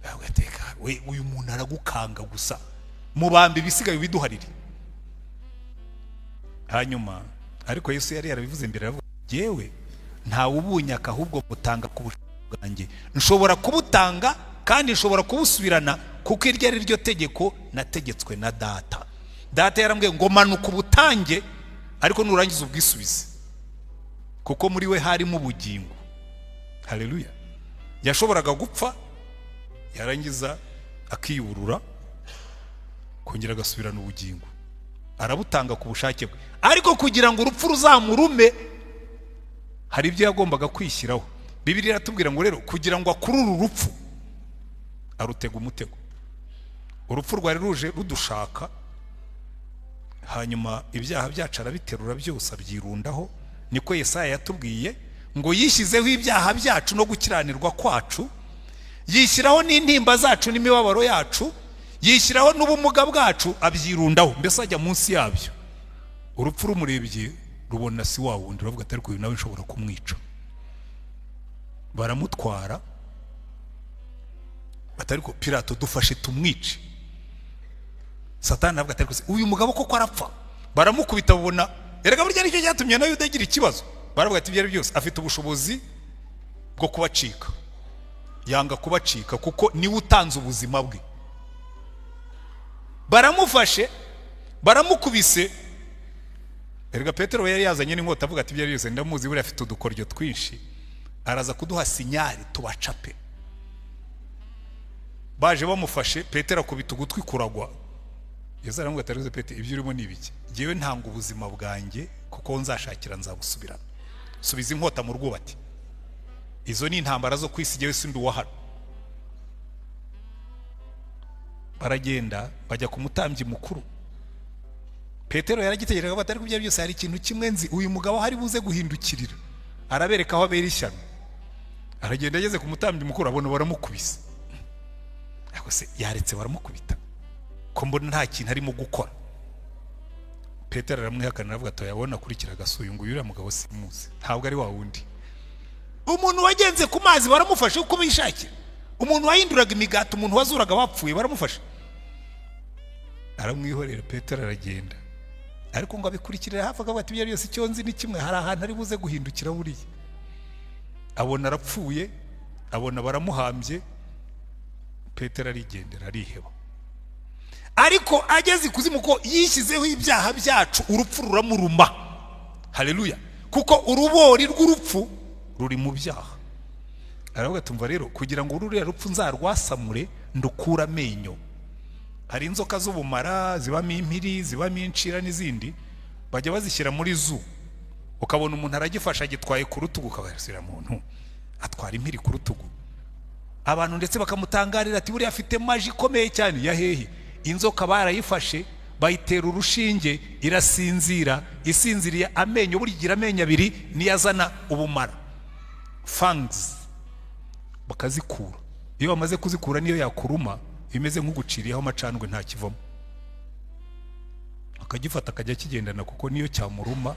Agateka we uyu muntu aragukanga gusa, mubambe bisigaye biduharire. Hanyuma ariko Yesu yari yarabivuze imbere, aravuga yewe nta ubunyaka ahubwo mutanga ku bushake bwanjye, nshobora kubutanga kandi nshobora kubusubirana, kuko iryo ari ryo tegeko nategetswe na data. Data yarambwiye ngo manuka ubutange, ariko nurangiza ubwisubize, kuko muri we harimo ubugingo. Haleluya. Yashoboraga gupfa yarangiza akiyurura kongera agasubirana ubugingo, arabutanga ku bushake bwe. Ariko kugira ngo urupfu ruzamurume hari ibyo yagombaga kwishyiraho. Bibiliya iratubwira ngo rero kugira ngo akurure urupfu arutega umutego. Urupfu rwari ruje rudushaka, hanyuma ibyaha byacu arabiterura byose abyirundaho. Niko Yesaya yatubwiye ngo yishyizeho ibyaha byacu no gukiranirwa kwacu, yishyiraho n'intimba zacu n'imibabaro yacu, yishyiraho n'ubumuga bwacu abyirundaho, mbese ajya munsi yabyo. Urupfu rumurebye rubona si wa wundi, ruravuga ati ariko uyu nawe nshobora kumwica. Baramutwara batariko Pilato dufashe tumwice. Satani avuga ati ariko uyu mugabo koko arapfa. Baramukubita babona erega burya nicyo cyatumye nayo udagira ikibazo. Baravuga ati byari byose afite ubushobozi bwo kubacika, yanga kubacika kuko niwe utanze ubuzima bwe. Baramufashe baramukubise. Erega Petero yari yazanye n'inkota avuga ati byari byose ndamuzi buri afite udukoryo twinshi, araza kuduha sinyari tubacape. Baje bamufashe Petero akubita ugutwi kuragwa. Yesu aramubwira ati ariko Petero ibyo urimo ni ibiki? Ngewe ntanga ubuzima bwanjye kuko nzashakira nzabusubirana. Subiza inkota mu rwubati. Izo ni intambara zo kwisi, ngewe sindi uwa hano. Baragenda bajya ku mutambyi mukuru. Petero yaragitegereje ko atari kubya byose hari ikintu kimwe nzi, uyu mugabo hari buze guhindukirira, arabereka aho abera ishyano. Aragenda ageze ku mutambyi mukuru abona baramukubise. Ariko se yaretse baramukubita ko mbona nta kintu arimo gukora. Petero aramwihakana aravuga ati yabona kurikira gasuye ngo yuriya mugabo simuzi, ntabwo ari wa wundi. Umuntu wagenze ku mazi baramufashe uko bishakira, umuntu wahinduraga imigati, umuntu wazuraga bapfuye baramufashe. Aramwihorera Petero aragenda, ariko ngo abikurikirira hafi akavuga ati byari byose icyo nzi ni kimwe, hari ahantu ari buze guhindukira buriya. Abona arapfuye, abona baramuhambye, Petero arigendera ariheba. Ariko ageze ikuzimu ko yishyizeho ibyaha byacu, urupfu ruramuruma. Haleluya. Kuko urubori rw'urupfu ruri mu byaha. Aravuga tumva rero kugira ngo ururiya rupfu nzarwasamure ndukura amenyo. Hari inzoka z'ubumara zibamo impiri, zibamo incira n'izindi, bajya bazishyira muri zoo. Ukabona umuntu aragifasha agitwaye ku rutugu, ukabasira muntu atwara impiri ku rutugu. Abantu ndetse bakamutangarira ati buriya afite maji ikomeye cyane. Ya hehe? Inzoka barayifashe bayitera urushinge irasinzira, isinziriye amenyo burigira amenyo abiri niyo azana ubumara, fangs, bakazikura. Iyo bamaze kuzikura niyo yakuruma imeze nk'uguciriyeho amacandwe nta kivamo, akagifata akajya kigendana kuko niyo cyamuruma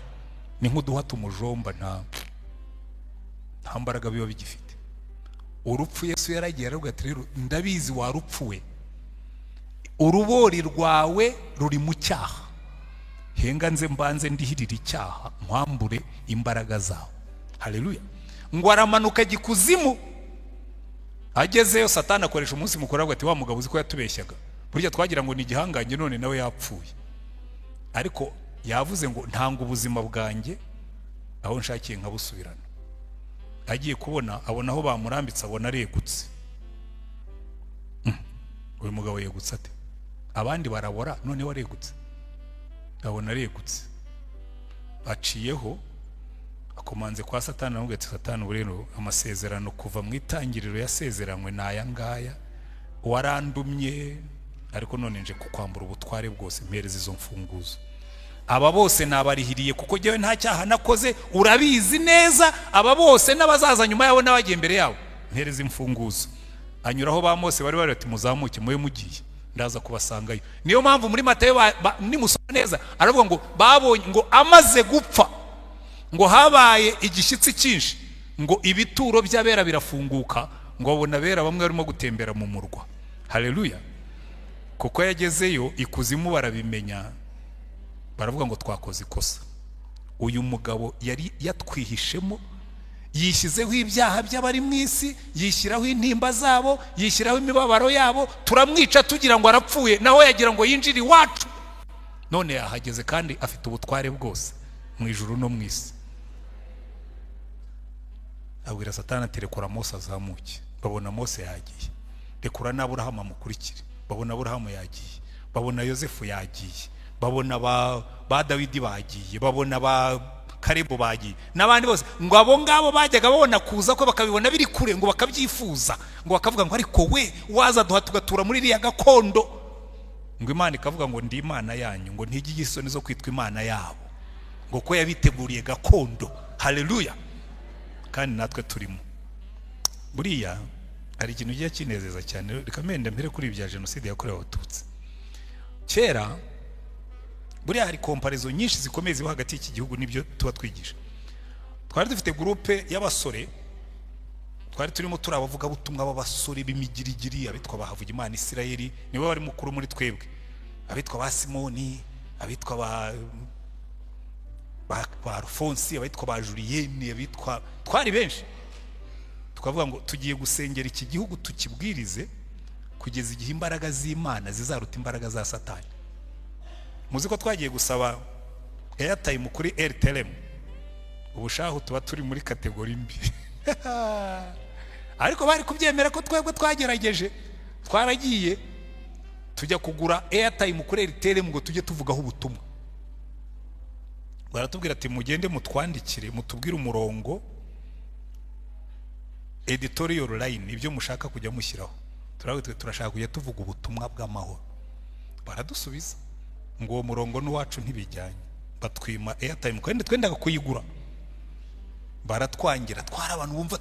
ni nk'uduhata umujomba, nta mbaraga biba bigifite. Urupfu Yesu yaragiye aravuga ati rero ndabizi warupfuwe, urubori rwawe ruri mu cyaha, henga nze mbanze ndihirira icyaha nkwambure imbaraga zawe. Haleluya. Ngo aramanuka gikuzimu, agezeyo Satani akoresha umunsi mukuru avuga ati wa mugabo uzi ko yatubeshyaga, burya twagira ngo ni igihanganye none nawe yapfuye. Ariko yavuze ngo ntanga ubuzima bwanjye aho nshakiye nkabusubirana. Agiye kubona abona aho bamurambitse, abona aregutse. Uyu mugabo yegutse ate? Abandi barabora, none waregutse. Abona aregutse, aciyeho akomanze kwa Satani, avuga ati Satani bureno amasezerano kuva mu itangiriro yasezeranywe naya ngaya, warandumye ariko none nje kukwambura ubutware bwose, mpereza izo mfunguzo. Aba bose nabarihiriye kuko jewe nta cyaha nakoze, urabizi neza. Aba bose n'abazaza nyuma yawe n'abagiye imbere yawe, mpereza imfunguzo. Anyuraho ba Mose bari ati muzamuke muye mugiye, ndaza kubasangayo. Niyo mpamvu muri Matayo nimusoma neza aravuga ngo babonye ngo amaze gupfa ngo habaye igishitsi cyinshi, ngo ibituro by'abera birafunguka, ngo babona abera bamwe barimo gutembera mu murwa. Haleluya. Kuko yagezeyo ikuzimu barabimenya, baravuga ngo twakoze ikosa. Uyu mugabo yari yatwihishemo, yishyizeho ibyaha by'abari mu isi, yishyiraho intimba zabo, yishyiraho imibabaro yabo, turamwica tugira ngo arapfuye, naho yagira ngo yinjire iwacu. None yahageze kandi afite ubutware bwose mu ijuru no mu isi. Abwira Satani ati rekura Mose azamuke. Babona Mose yagiye. Rekura n'Aburahamu amukurikire. Babona Aburahamu yagiye. Babona Yosefu yagiye. Babona ba Dawidi bagiye. Babona ba Kalebu bagiye. N'abandi bose ngo abo ngabo bajyaga babona kuza ko bakabibona biri kure, ngo bakabyifuza, ngo bakavuga ngo ariko we waza duha tugatura muri iriya gakondo. Ngo Imana ikavuga ngo ndi Imana yanyu, ngo ntigi isoni zo kwitwa Imana yabo, ngo ko yabiteguriye gakondo. Haleluya. Kandi natwe turimo. Buriya hari ikintu giye kinezeza cyane, rikamenda mbere kuri ibya jenoside yakorewe Abatutsi. Kera buriya hari comparaison nyinshi zikomeye ziba hagati y'iki gihugu n'ibyo tuba twigisha. Twari dufite groupe y'abasore, twari turimo turabavuga butumwa b'abasore b'imigirigiri, abitwa Bahavugimana Isirayeli, nibo bari mukuru muri twebwe. Abitwa ba Simoni, abitwa ba Alphonse, abitwa ba Julienne, abitwa twari benshi. Tukavuga ngo tugiye gusengera iki gihugu tukibwirize kugeza igihe imbaraga z'Imana zizaruta imbaraga za Satani. Muzi ko twagiye gusaba airtime kuri RTLM, ubushaho tuba turi muri kategori mbi. Ariko bari kubyemera ko twebwe twagerageje, twaragiye tujya kugura airtime kuri RTLM ngo tujye tuvugaho ubutumwa. Baratubwira ati mugende mutwandikire, mutubwire umurongo editorial line ibyo mushaka kujya mushyiraho. Turashaka kujya tuvuga ubutumwa bw'amahoro. Baradusubiza ngo uwo murongo n'uwacu ntibijyanye, batwima airtime kandi twendaga kuyigura. Baratwangira, twara abantu bumva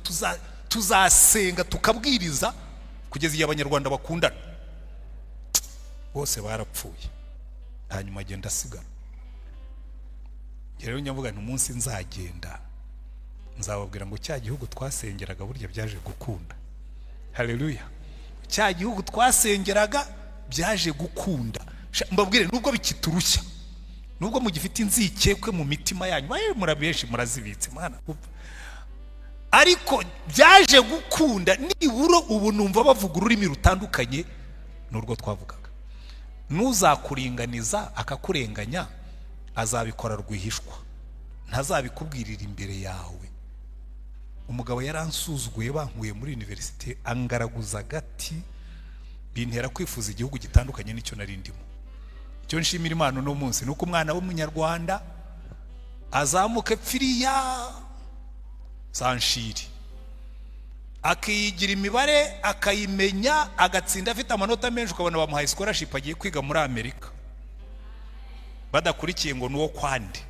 tuzasenga tukabwiriza kugeza igihe Abanyarwanda bakundana. Bose barapfuye, hanyuma agenda asigara. Rero nyavuga nti umunsi nzagenda nzababwira ngo cya gihugu twasengeraga burya byaje gukunda. Haleluya. Cya gihugu twasengeraga byaje gukunda. Mbabwire nubwo bikiturushya, nubwo mugifite inzikekwe mu mitima yanyu, murabenshi murazibitse mwana, ariko byaje gukunda. Niburo ubu numva bavuga ururimi rutandukanye n'urwo twavugaga. Nuzakuringaniza akakurenganya azabikora rwihishwa, ntazabikubwirira imbere yawe. Umugabo yaransuzuguye bankuye muri universite, angaraguza gati, bintera kwifuza igihugu gitandukanye n'icyo nari ndimo. Icyo nshimira Imana no munsi nuko umwana w'umunyarwanda azamuke pfiriya sanshiri, akiyigira imibare akayimenya, agatsinda afite amanota menshi, ukabona bamuhaye scholarship agiye kwiga muri Amerika. badakurikiye ngo nuwo kwande.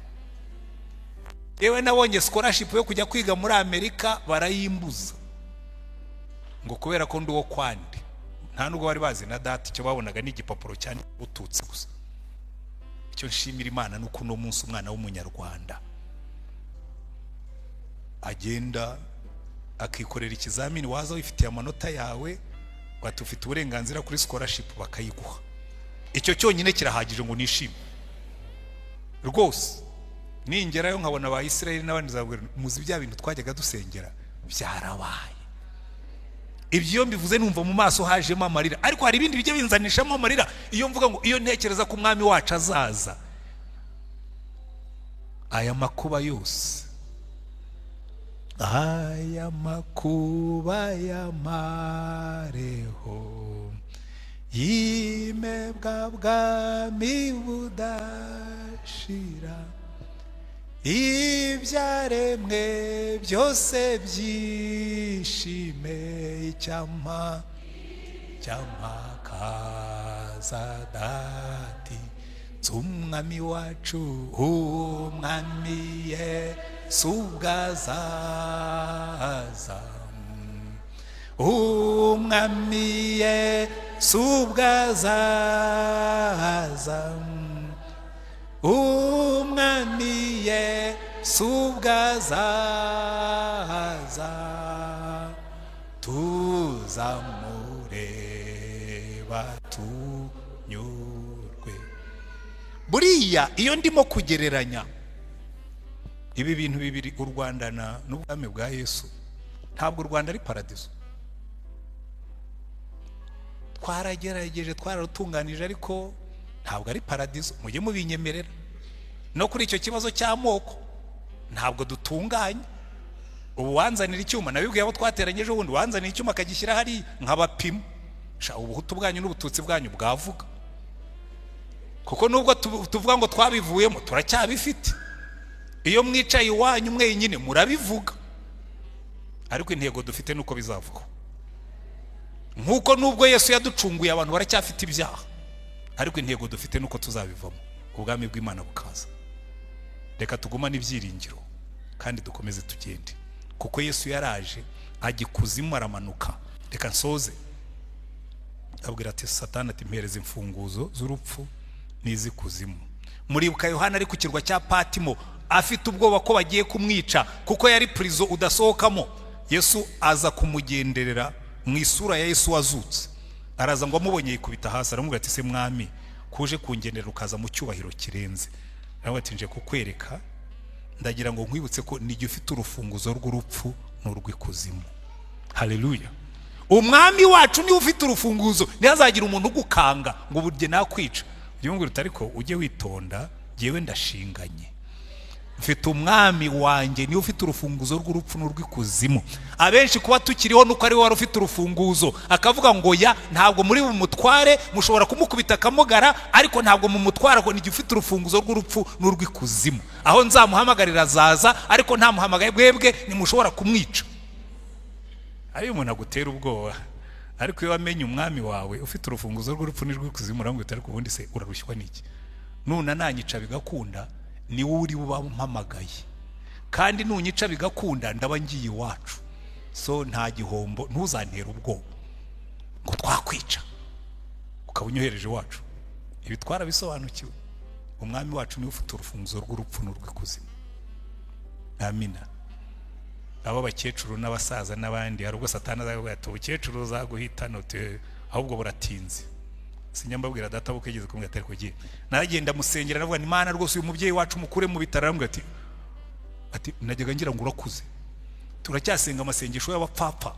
Yewe nabonye scholarship yo kujya kwiga muri Amerika barayimbuza ngo kubera ko nduwo kwande. Nta nubwo bari bazi na data, icyo babonaga ni igipapuro cyane ututse gusa. Icyo nshimira Imana nuko no munsi umwana w'umunyarwanda agenda akikorera ikizamini, waza wifitiye amanota yawe, batufite uburenganzira kuri scholarship bakayiguha. Icyo cyonyine kirahagije ngo nishime rwose. Ningerayo nkabona aba Israeli n'abandi zabwira muzi bya bintu twajyaga dusengera byarabaye. Ibyo mbivuze numva mu maso hajemo amarira, ariko hari ibindi bijye binzanishamo amarira iyo mvuga ngo iyo ntekereza ko umwami wacu azaza. Aya makuba yose, aya makuba y'amareho yimebwa bwami budashira, ibyaremwe byose byishime icyama kaza dati z'umwami wacu umwami Yesu bwazaza, umwami Yesu bwazaza, umwami Yesu bwazaza, tuzamureba tunyurwe. Buriya iyo ndimo kugereranya ibi bintu bibiri, u Rwanda n'ubwami bwa Yesu, ntabwo u Rwanda ari paradizo. Twaragerageje, twararutunganije, ariko ntabwo ari paradizo. Mujye mubinyemerera. No kuri icyo kibazo cy'amoko ntabwo dutunganye. Ubu wanzanira icyuma, nabibwiye abo twateranyije ubundi, wanzanira icyuma akagishyira hari nk'abapima, ubuhutu bwanyu n'ubututsi bwanyu bwavuga. Kuko nubwo tuvuga ngo twabivuyemo, turacyabifite. Iyo mwicaye iwanyu mwenyine murabivuga, ariko intego dufite nuko bizavuga. Nkuko nubwo Yesu yaducunguye abantu baracyafite ibyaha, ariko intego dufite nuko tuzabivamo, ubwami bw'Imana bukaza. Reka tugumane ibyiringiro kandi dukomeze tugende, kuko Yesu yaraje ajya ikuzimu aramanuka. Reka nsoze abwira ati Satani ati mpereza imfunguzo z'urupfu n'izikuzimu. Muribuka Yohana ari ku kirwa cya Patimo afite ubwoba ko bagiye kumwica kuko yari prison udasohokamo. Yesu aza kumugenderera mu isura ya Yesu wazutse, araza ngo amubonye yikubita hasi, aramubwira ati se mwami kuje kungenderera ukaza mu cyubahiro kirenze, nawe ati nje kukwereka, ndagira ngo nkwibutse ko nijye ufite urufunguzo rw'urupfu n'urw'ikuzimu. Haleluya. Umwami wacu ni ufite urufunguzo, ntihazagira umuntu ugukanga ngo burye nakwica. Byongera utariko ujye witonda, jewe ndashinganye. Mfite umwami wanjye ni ufite urufunguzo rw'urupfu n'urw'ikuzimu. Abenshi kuba tukiriho nuko ari we wari ufite urufunguzo, akavuga ngo ya ntabwo muri mumutware, mushobora kumukubita akamugara, ariko ntabwo mumutwara ko nijye ufite urufunguzo rw'urupfu n'urw'ikuzimu. Aho nzamuhamagarira azaza, ariko nta muhamagaye bwebwe nimushobora kumwica. Ari umuntu agutera ubwoba, ariko iyo wamenye umwami wawe ufite urufunguzo rw'urupfu n'urw'ikuzimu, uramubwira ati ariko ubundi se urarushywa n'iki? Nuna nanyica bigakunda ni wowe uri bubampamagaye, kandi nunyica bigakunda ndaba ngiye iwacu. So nta gihombo, ntuzantera ubwoba ngo twakwica ukaba unyohereje iwacu. Ibi twarabisobanukiwe. Umwami wacu ni ufite urufunguzo rw'urupfu n'urw'ikuzimu. Amina. Abo bakecuru n'abasaza n'abandi, hari ubwo Satani azavuga ati ubukecuru uzaguhitana ute, ahubwo buratinze. Sinyambabwira data bukegeze kumwe atari kugiye. Naragenda musengera navuga ni Imana rwose uyu mubyeyi wacu mukure mu bitaro, aramubwira ati najyaga ngira ngo urakuze, turacyasenga amasengesho y'abapfapfa.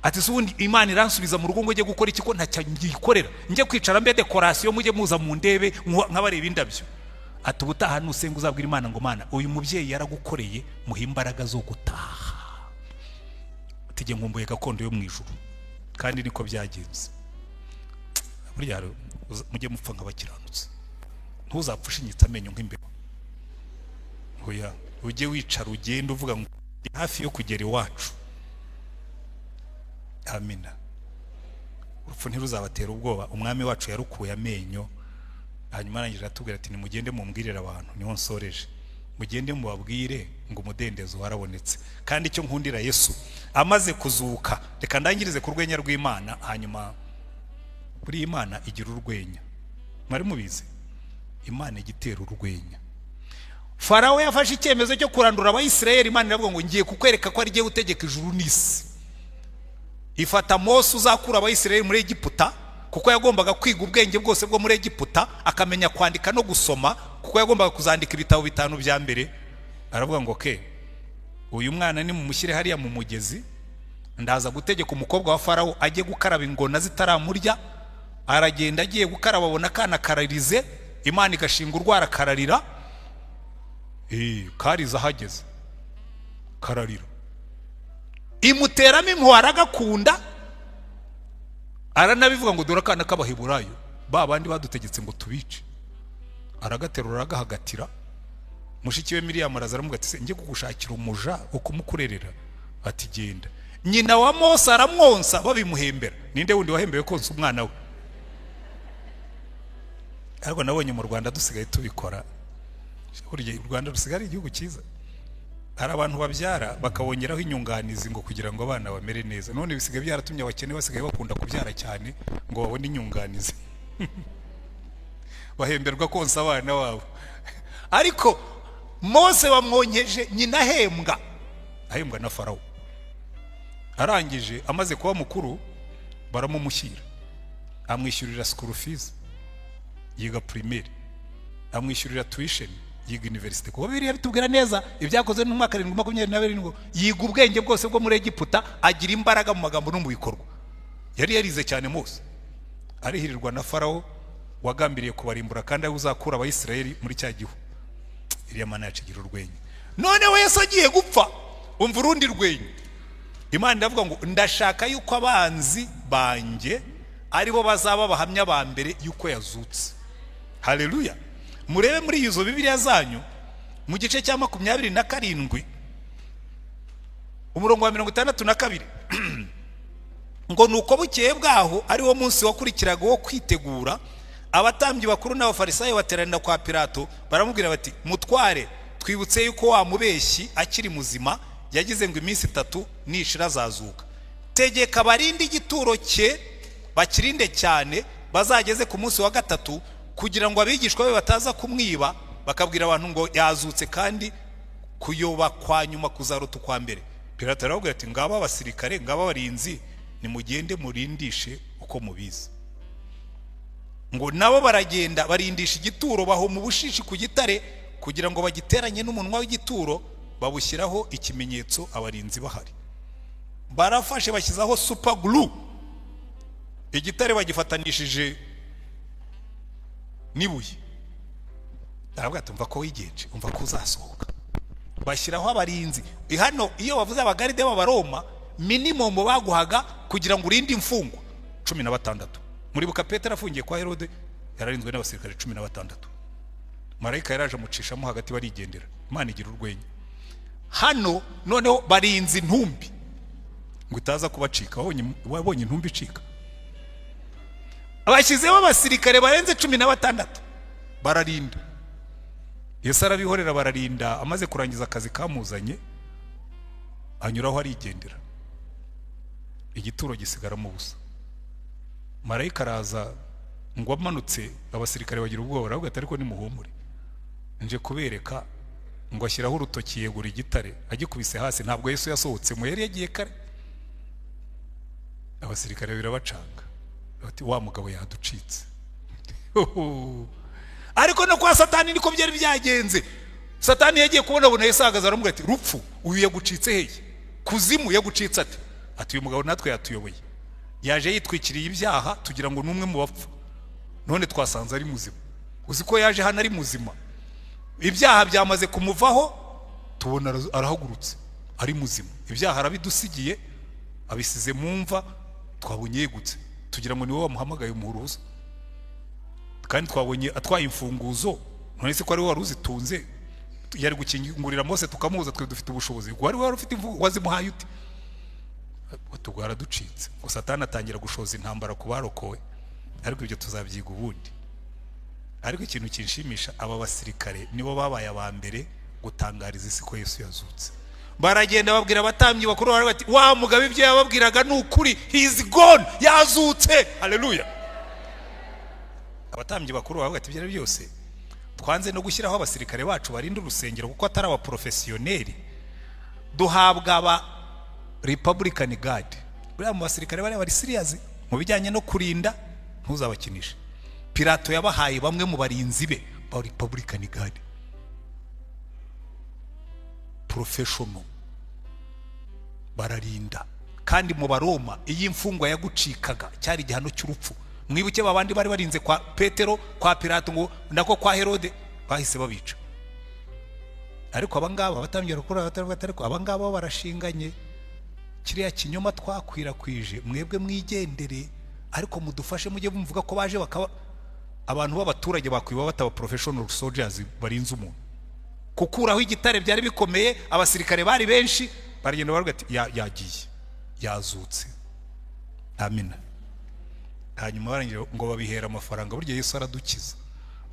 Ati se ubundi Imana iransubiza mu rugo ngo njye gukora iki ko ntacyangikorera, njye kwicara mbe decoration mujye muza mu ndebe nk'abareba indabyo. Ati ubutaha nusenga uzabwira Imana ngo Mana uyu mubyeyi yaragukoreye, muhe imbaraga zo gutaha. Ati nge nkumbuye gakondo yo mu ijuru. Kandi niko byagenze. Burya mujye mupfa nk'abakiranutse, ntuzapfushe inyitsa amenyo nk'imbeba. Oya, ujye wicara ugenda uvuga ngo hafi yo kugera iwacu. Amina. Urupfu ntiruzabatera ubwoba, umwami wacu yarukuye amenyo hanyuma arangije atubwira ati nimugende mumbwirire abantu, niho nsoreje, mugende mubabwire ngo umudendezo warabonetse. Kandi icyo nkundira Yesu amaze kuzuka, reka ndangirize ku rwenya rw'Imana. Hanyuma kuri Imana igira urwenya, mwari mubizi, Imana igitera urwenya. Farawo yafashe icyemezo cyo kurandura Abayisirayeli. Imana iravuga ngo ngiye kukwereka ko ari giye utegeka ijuru n'isi. Ifata Mose uzakura Abayisirayeli muri Egiputa, kuko yagombaga kwiga ubwenge bwose bwo muri Egiputa, akamenya kwandika no gusoma, kuko yagombaga kuzandika ibitabo 5 bya mbere. Aravuga ngo uyu mwana ni mumushyire hariya mu mugezi, ndaza gutegeka umukobwa wa Farawo ajye gukaraba ingona zitaramurya. Aragenda agiye gukaraba, abona kana kararize, Imana igashinga urwara kararira. Kariza hageze kararira, imuteramo inkwara agakunda. Aranabivuga ngo dore akana k'Abaheburayo ba bandi badutegetse ngo tubice. Aragaterura agahagatira. Mushiki we Miriyamu arazaramubwira ati njye kugushakira umuja ukumukurerera. Ati genda. Nyina wa Mose aramwonsa babimuhembera. Ninde wundi wahembewe konsa umwana we? Ariko nabonye mu Rwanda dusigaye tubikora. Burya u Rwanda rusigara igihugu cyiza. Hari abantu babyara bakabongeraho inyunganizi ngo kugira ngo abana bamere neza. None bisigaye byaratumye abakene basigaye bakunda kubyara cyane ngo babone inyunganizi. Bahemberwa konsa abana babo. Ariko Mose bamwonyeje nyina ahembwa na Farawo. Arangije amaze kuba mukuru baramumushyira, amwishyurira school fees, yiga primaire, amwishyurira tuition, yiga university. Kuko Bibiliya bitubwira neza ibyakoze mu mwaka 727 yiga ubwenge bwose bwo muri Egiputa, agira imbaraga mu magambo no mu bikorwa. Yari yarize cyane Mose. Arihirirwa na Farawo wagambiriye kubarimbura kandi uzakura Abayisirayeli muri cya gihu. Iriya Mana yacigira urwenya. None we Yesu agiye gupfa, umva urundi rwenya. Imana iravuga ngo ndashaka yuko abanzi banjye aribo bazaba bahamya ba mbere yuko yazutse. Haleluya. Murebe muri izo Bibiliya zanyu mu gice cya 27 umurongo wa 62 ngo nuko bukeye bwaho ari wo munsi wakurikiraga wo kwitegura, abatambyi bakuru n'abafarisayo bateranira kwa Pilato baramubwira bati mutware, twibutse yuko wa mubeshyi akiri muzima yagize ngo iminsi 3 nishira azazuka. Tegeka barinde igituro cye bakirinde cyane, bazageze ku munsi wa 3 kugira ngo abigishwa be bataza kumwiba bakabwira abantu ngo yazutse, kandi kuyoba kwa nyuma kuzaruta kwa mbere. Pilato aravuga ati ngaba abasirikare, ngaba abarinzi, nimugende murindishe uko mubizi. Ngo nabo baragenda barindisha igituro, baho mu bushishi ku gitare kugira ngo bagiteranye n'umunwa w'igituro, babushyiraho ikimenyetso abarinzi bahari. Barafashe bashyizaho super glue, igitare bagifatanishije nibuye. Aravuga ati umva ko wigenje, umva ko uzasohoka. Bashyiraho abarinzi. Hano iyo bavuze abagaride b'Abaroma, minimum baguhaga kugira ngo urinde imfungwa 16. Muri buka Petero afungiye kwa Herode yararinzwe n'abasirikare 16. Marayika yaraje amucishamo hagati barigendera. Imana igira urwenya. Hano noneho barinzi intumbi ngo itaza kubacika. Wabonye intumbi icika? Abashyizeho abasirikare barenze 16 bararinda. Yesu arabihorera bararinda. Amaze kurangiza akazi kamuzanye anyuraho arigendera, igituro gisigaramo ubusa. Marayika araza ngo amanutse, abasirikare bagira ubwoba, baravuga ati ariko nimuhumure, nje kubereka. Ngo ashyiraho urutoki yegura igitare, agikubise hasi. Ntabwo Yesu yasohotse mu yari yagiye kare. Abasirikare birabacanga bati wa mugabo yaducitse. Ariko no kwa Satani niko byari byagenze. Satani yagiye kubona Yesu ahagaze aramubwira ati rupfu, uyu yagucitse hehe? Kuzimu yagucitse ati? Ati uyu mugabo natwe yatuyoboye, yaje yitwikiriye ibyaha tugira ngo numwe mu bapfa, none twasanze ari muzima. Uzi ko yaje hano ari muzima, ibyaha byamaze kumuvaho, tubona arahagurutse ari muzima. Ibyaha arabidusigiye, abisize mu mva, twabonye yegutse tugira ngo niwe wamuhamagaye umuhuruza, kandi twabonye atwaye imfunguzo. None se ko ari we wari uzitunze, yari gukingurira Mose tukamuza, twe dufite ubushobozi. Wari ufite imfunguzo wazimuhaye ute? Batugara ducitse. Ngo Satani atangira gushoza intambara ku barokowe, ariko ibyo tuzabyiga ubundi. ariko ikintu kinshimisha, aba basirikare nibo babaye aba mbere gutangariza isi ko Yesu yazutse. Baragenda babwira abatambyi bakuru bati wa mugabo ibyo yababwiraga ni ukuri, he is gone, yazutse. Haleluya. Abatambyi bakuru bavuga ati ibyo byose twanze no gushyiraho abasirikare bacu barinda urusengero kuko atari aba professioneri, duhabwa aba Republican Guard. Buriya mu basirikare bari serious mu bijyanye no kurinda, ntuzabakinisha. Pilato yabahaye bamwe mu barinzi be ba Republican Guard, professional, bararinda. Kandi mu Baroma iyi mfungwa yagucikaga cyari igihano cy'urupfu. Mwibuke babandi bari barinze kwa Petero, kwa Pilato ngo nako kwa Herode, bahise babica. Ariko abangaba batambye rukura ariko abangaba barashinganye. Kiriya kinyoma twakwirakwije mwebwe mwigendere, ariko mudufashe mujye bumvuga ko baje bakaba abantu b'abaturage bakwiba bataba professional soldiers barinze umuntu. Kukuraho igitare byari bikomeye, abasirikare bari benshi, baragenda baravuga ati yagiye, yazutse. Amina. Hanyuma barangije ngo babihera amafaranga, burya Yesu aradukiza.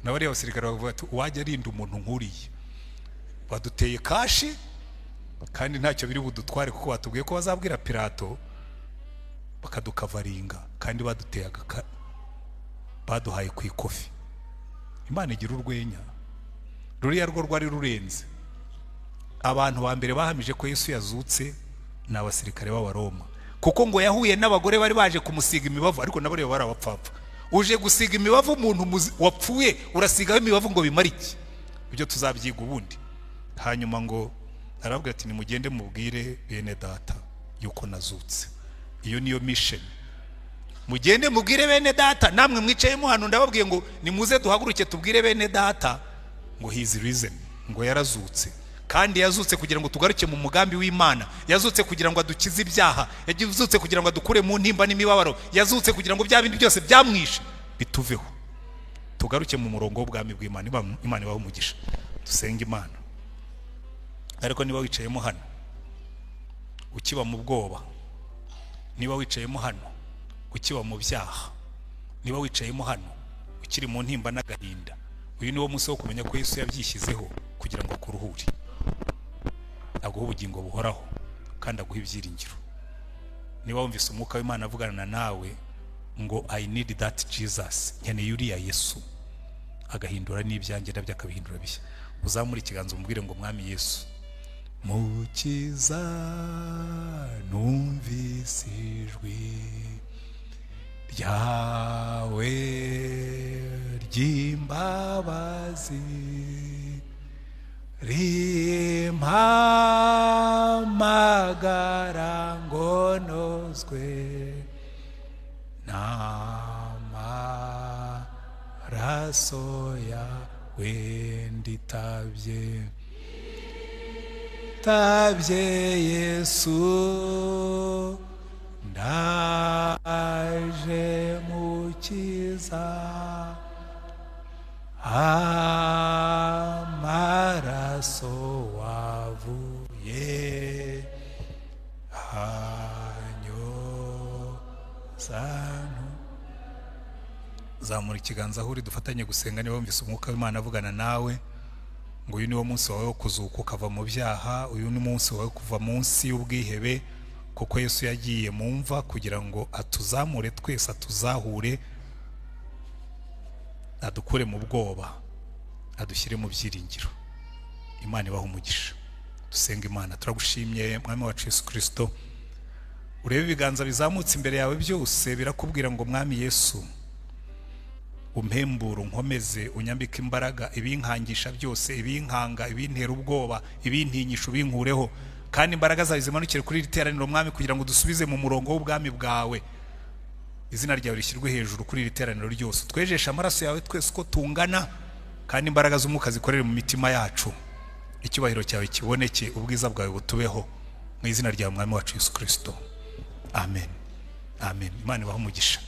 Nabari abasirikare bavuga ati wajya arinda umuntu nkuriye, baduteye kashi kandi ntacyo biri budutware kuko batubwiye ko bazabwira Pilato bakadukavaringa, kandi baduteye baduhaye ku ikofi. Imana igira urwenya. Ruriya rwo rwari rurenze. Abantu ba mbere bahamije ko Yesu yazutse ni abasirikare b'Abaroma, kuko ngo yahuye n'abagore bari baje kumusiga imibavu, ariko nabo bari abapfapfa. Uje gusiga imibavu umuntu wapfuye, urasigaho imibavu ngo bimara iki? Ibyo tuzabyiga ubundi. Hanyuma ngo aravuga ati nimugende mubwire bene data yuko nazutse. Iyo niyo mission. Mugende mubwire bene data, namwe mwicayemo hano ndababwiye ngo nimuze duhaguruke tubwire bene data ngo he is risen, ngo yarazutse. Kandi yazutse kugira ngo tugaruke mu mugambi w'Imana, yazutse kugira ngo adukize ibyaha, yazutse kugira ngo adukure mu ntimba n'imibabaro, yazutse kugira ngo bya bindi byose byamwishe bituveho, tugaruke mu murongo w'ubwami bw'Imana. Imana ibahe umugisha. Dusenge Imana. Ariko niba wicayemo hano ukiba mu bwoba, niba wicayemo hano ukiba mu byaha, niba wicayemo hano ukiri mu ntimba n'agahinda, uyu niwo munsi wo kumenya ko Yesu yabyishyizeho kugira ngo akuruhure, aguhe ubugingo buhoraho kandi aguhe ibyiringiro. Niba wumvise umwuka w'Imana avugana nawe ngo I need that Jesus, nkeneye uriya Yesu, agahindura n'ibyanjye nabyo akabihindura bishya, uzamura ikiganza umubwire ngo mwami Yesu, Mukiza numvise ijwi ryawe ry'imbabazi rimpamagara ngo nozwe n'amaraso yawe, nditabye Yesu, ndaje Mukiza, amaraso wavuye hanyozano. Zamura ikiganza aho uri dufatanye gusenga. Niba wumvise umwuka w'Imana avugana nawe ngo uyu niwo munsi wawe wo kuzuka ukava mu byaha, uyu ni munsi wawe kuva munsi y'ubwihebe, kuko Yesu yagiye mu mva kugira ngo atuzamure twese, atuzahure, adukure mu bwoba, adushyire mu byiringiro. Imana ibahe umugisha. Dusenga Imana. Turagushimye mwami wacu Yesu Kristo, urebe ibiganza bizamutse imbere yawe byose birakubwira ngo mwami Yesu, umpembura, unkomeze, unyambike imbaraga, ibinkangisha byose, ibinkanga, ibintera ubwoba, ibintinyisha ubinkureho, kandi imbaraga zawe zimanukire kuri iri teraniro mwami, kugira ngo dusubize mu murongo w'ubwami bwawe. Izina ryawe rishyirwe hejuru kuri iri teraniro ryose. Twejeshe amaraso yawe twese uko tungana, kandi imbaraga z'umwuka zikorere mu mitima yacu. Icyubahiro cyawe kiboneke, ubwiza bwawe butubeho, mu izina ryawe mwami wacu Yesu Kristo. Amen. Amen. Imana ibahe umugisha.